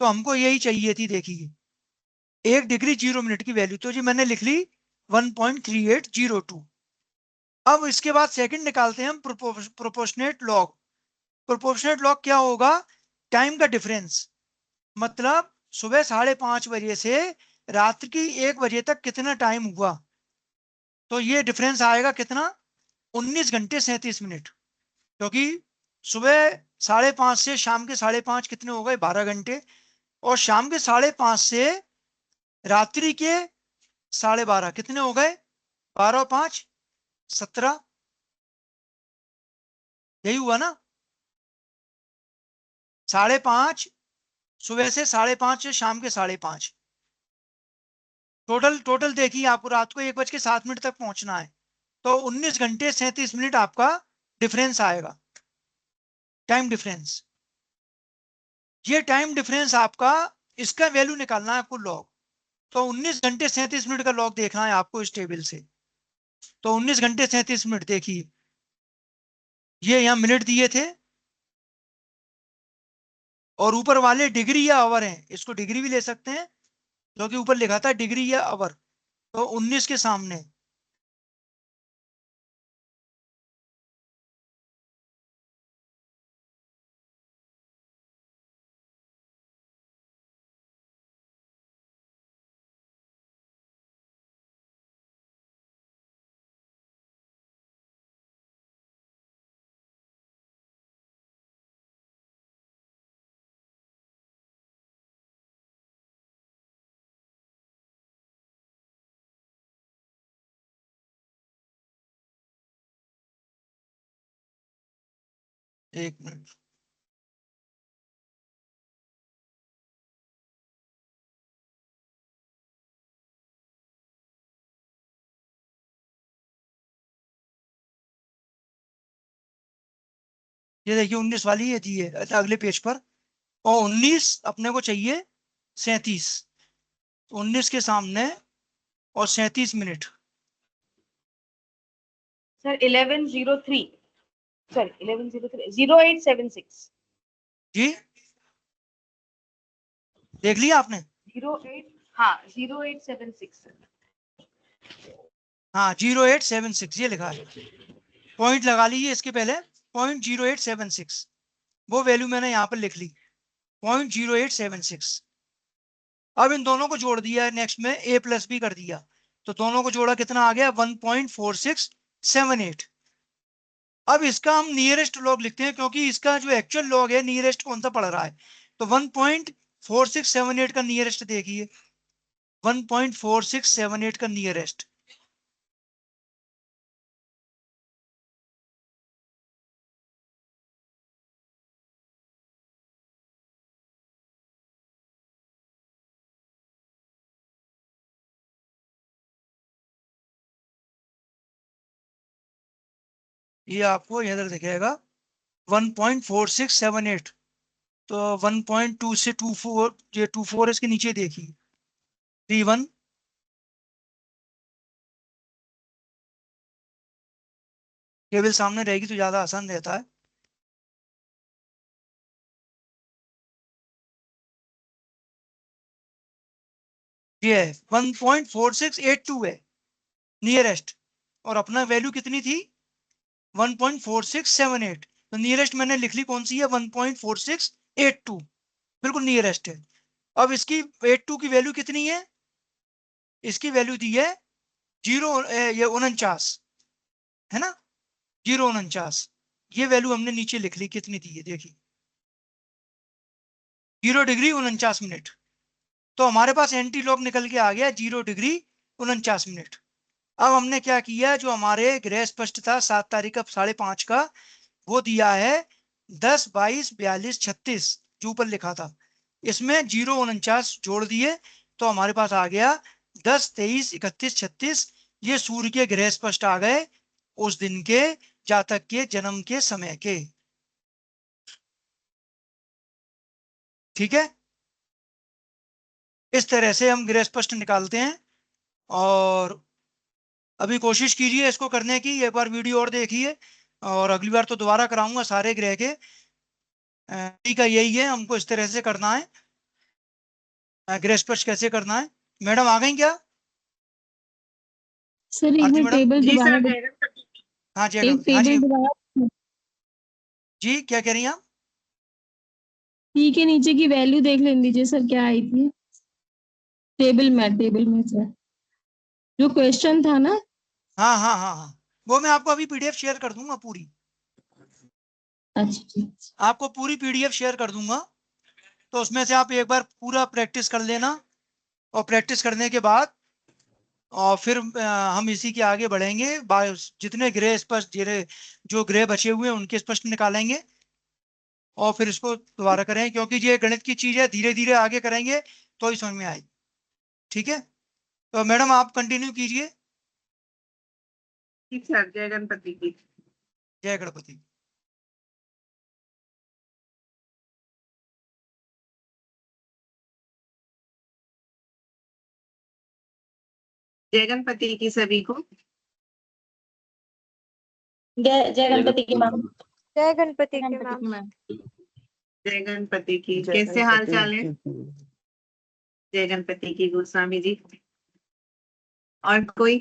तो हमको यही चाहिए थी, देखिए 1 डिग्री 0 मिनट की वैल्यू, तो जी मैंने लिख ली 1.3802। अब इसके बाद सेकंड निकालते हैं हम प्रोपोर्शनेट लॉग। प्रोपोर्शनेट लॉग क्या होगा? टाइम का डिफरेंस, मतलब सुबह 5:30 बजे से रात्रि की 1 बजे तक कितना टाइम हुआ, तो ये डिफरेंस आएगा कितना? 19 घंटे 37 मिनट। क्योंकि सुबह 5:30 से शाम के 5:30 कितने हो गए? 12 घंटे। और शाम के 5:30 से रात्रि के 12:30 कितने हो गए? 12 और 5 17, यही हुआ ना? 5:30 सुबह से 5:30 से शाम के 5:30, टोटल टोटल देखिए, आपको रात को 1:07 तक पहुंचना है, तो 19 घंटे 37 मिनट आपका डिफरेंस आएगा, टाइम डिफरेंस। ये टाइम डिफरेंस आपका, इसका वैल्यू निकालना है आपको लॉग। तो 19 घंटे 37 मिनट का लॉग देखना है आपको इस टेबल से। तो 19 घंटे 37 मिनट देखिए, ये यहाँ मिनट दिए थे, और ऊपर वाले डिग्री या आवर हैं, इसको डिग्री भी ले सकते हैं क्योंकि ऊपर लिखा था डिग्री या आवर। तो 19 के सामने एक मिनट, ये देखिए 19 वाली ये दी है अगले पेज पर, और 19 अपने को चाहिए 37, 19 के सामने और 37 मिनट। सर 1103, सॉरी 1103, 0876, जी देख लिया आपने? 08, हाँ 0876 सर। हाँ 0876 ये लिखा है, पॉइंट लगा लीजिए इसके पहले, 0.0876, वो वैल्यू मैंने यहाँ पर लिख ली 0.0876। अब इन दोनों को जोड़ दिया है, नेक्स्ट में a प्लस बी कर दिया, तो दोनों को जोड़ा कितना आ गया? 1.4678। अब इसका हम नियरेस्ट लॉग लिखते हैं, क्योंकि इसका जो एक्चुअल लॉग है नियरेस्ट कौन सा पड़ रहा है, तो 1.4678 का नियरेस्ट देखिए, 1.4678 का नियरेस्ट, ये आपको इधर दिखेगा 1.4678। तो 1.2 से 24, ये 24 इसके नीचे देखिए 31, टेबल सामने रहेगी तो ज्यादा आसान रहता है। ये है 1.4682 है नियरेस्ट, और अपना वैल्यू कितनी थी? 1.4678। तो नियरेस्ट मैंने लिख ली कौन सी है? 1.4682, बिल्कुल नियरेस्ट है। अब इसकी 82 की वैल्यू कितनी है? इसकी वैल्यू दी है 49, है ना? 049, ये वैल्यू हमने नीचे लिख ली, कितनी दी है देखिए, 0 डिग्री 49 मिनट। तो हमारे पास एंटी लॉग निकल के आ गया 0 डिग्री 49 मिनट। अब हमने क्या किया, जो हमारे गृह स्पष्ट था 7 तारीख का 5:30 का, वो दिया है 10 22 42 36, जो ऊपर लिखा था, इसमें 049 जोड़ दिए, तो हमारे पास आ गया 10 23 31 36। ये सूर्य के गृह स्पष्ट आ गए उस दिन के जातक के जन्म के समय के। ठीक है, इस तरह से हम गृह स्पष्ट निकालते हैं। और अभी कोशिश कीजिए इसको करने की, एक बार वीडियो और देखिए और अगली बार तो दोबारा कराऊंगा सारे ग्रह के। का यही है, हमको इस तरह से करना है, ग्रह स्पर्श कैसे करना है। मैडम आ गई क्या? सर एक आरती बार मैडम। टेबल जी दोबारा सर, हाँ जी एक हाँ जी टेबल दोबारा जी, क्या कह रही हैं आप? पी के नीचे की वैल्यू देख लेने दीजिए सर, क्या आई थी टेबल में सर, जो क्वेश्चन था ना। हाँ हाँ हाँ हाँ, वो मैं आपको अभी पीडीएफ शेयर कर दूंगा पूरी, अच्छा ठीक। आपको पूरी पीडीएफ शेयर कर दूंगा। तो उसमें से आप एक बार पूरा प्रैक्टिस कर लेना, और प्रैक्टिस करने के बाद और फिर हम इसी के आगे बढ़ेंगे। जितने ग्रह स्पष्ट जो ग्रह बचे हुए हैं उनके स्पष्ट निकालेंगे, और फिर इसको दोबारा करें, क्योंकि ये गणित की चीज है, धीरे धीरे आगे करेंगे तो ही समझ में आएगी। ठीक है, तो मैडम आप कंटिन्यू कीजिए। ठीक सर, जय गणपति की। जय गणपति। जय गणपति की सभी को। जय गणपति की मैम। जय गणपति की मैम। जय गणपति की। कैसे हाल चाल है? जय गणपति की गोस्वामी जी। और कोई?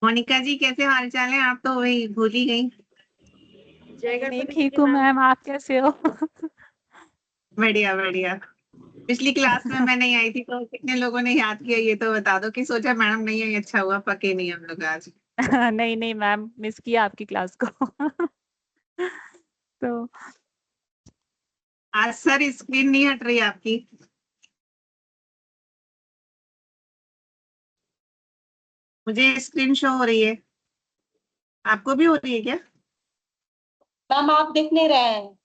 मोनिका जी कैसे हाल चाल है? आप तो वही भूल ही गई। जय नहीं गणपति ठीक की हूँ मैम। मैम, आप कैसे हो? बढ़िया बढ़िया। पिछली क्लास में मैं नहीं आई थी तो कितने लोगों ने याद किया ये तो बता दो, कि सोचा मैडम नहीं आई, अच्छा हुआ पके नहीं हम लोग आज। नहीं नहीं मैम, मिस किया आपकी क्लास को। तो आज सर स्क्रीन नहीं हट रही आपकी। मुझे स्क्रीन शो हो रही है, आपको भी हो रही है क्या? मैम आप दिख नहीं रहे हैं।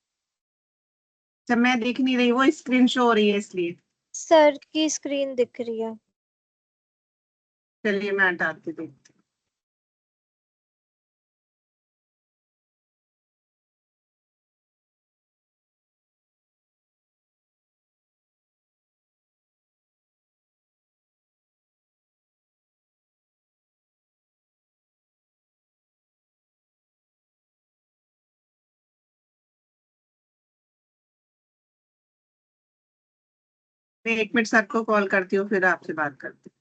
जब मैं दिख नहीं रही, वो स्क्रीन शो हो रही है इसलिए। सर की स्क्रीन दिख रही है। चलिए मैं हटाती हूँ। मैं 1 मिनट सर को कॉल करती हूँ, फिर आपसे बात करती हूँ।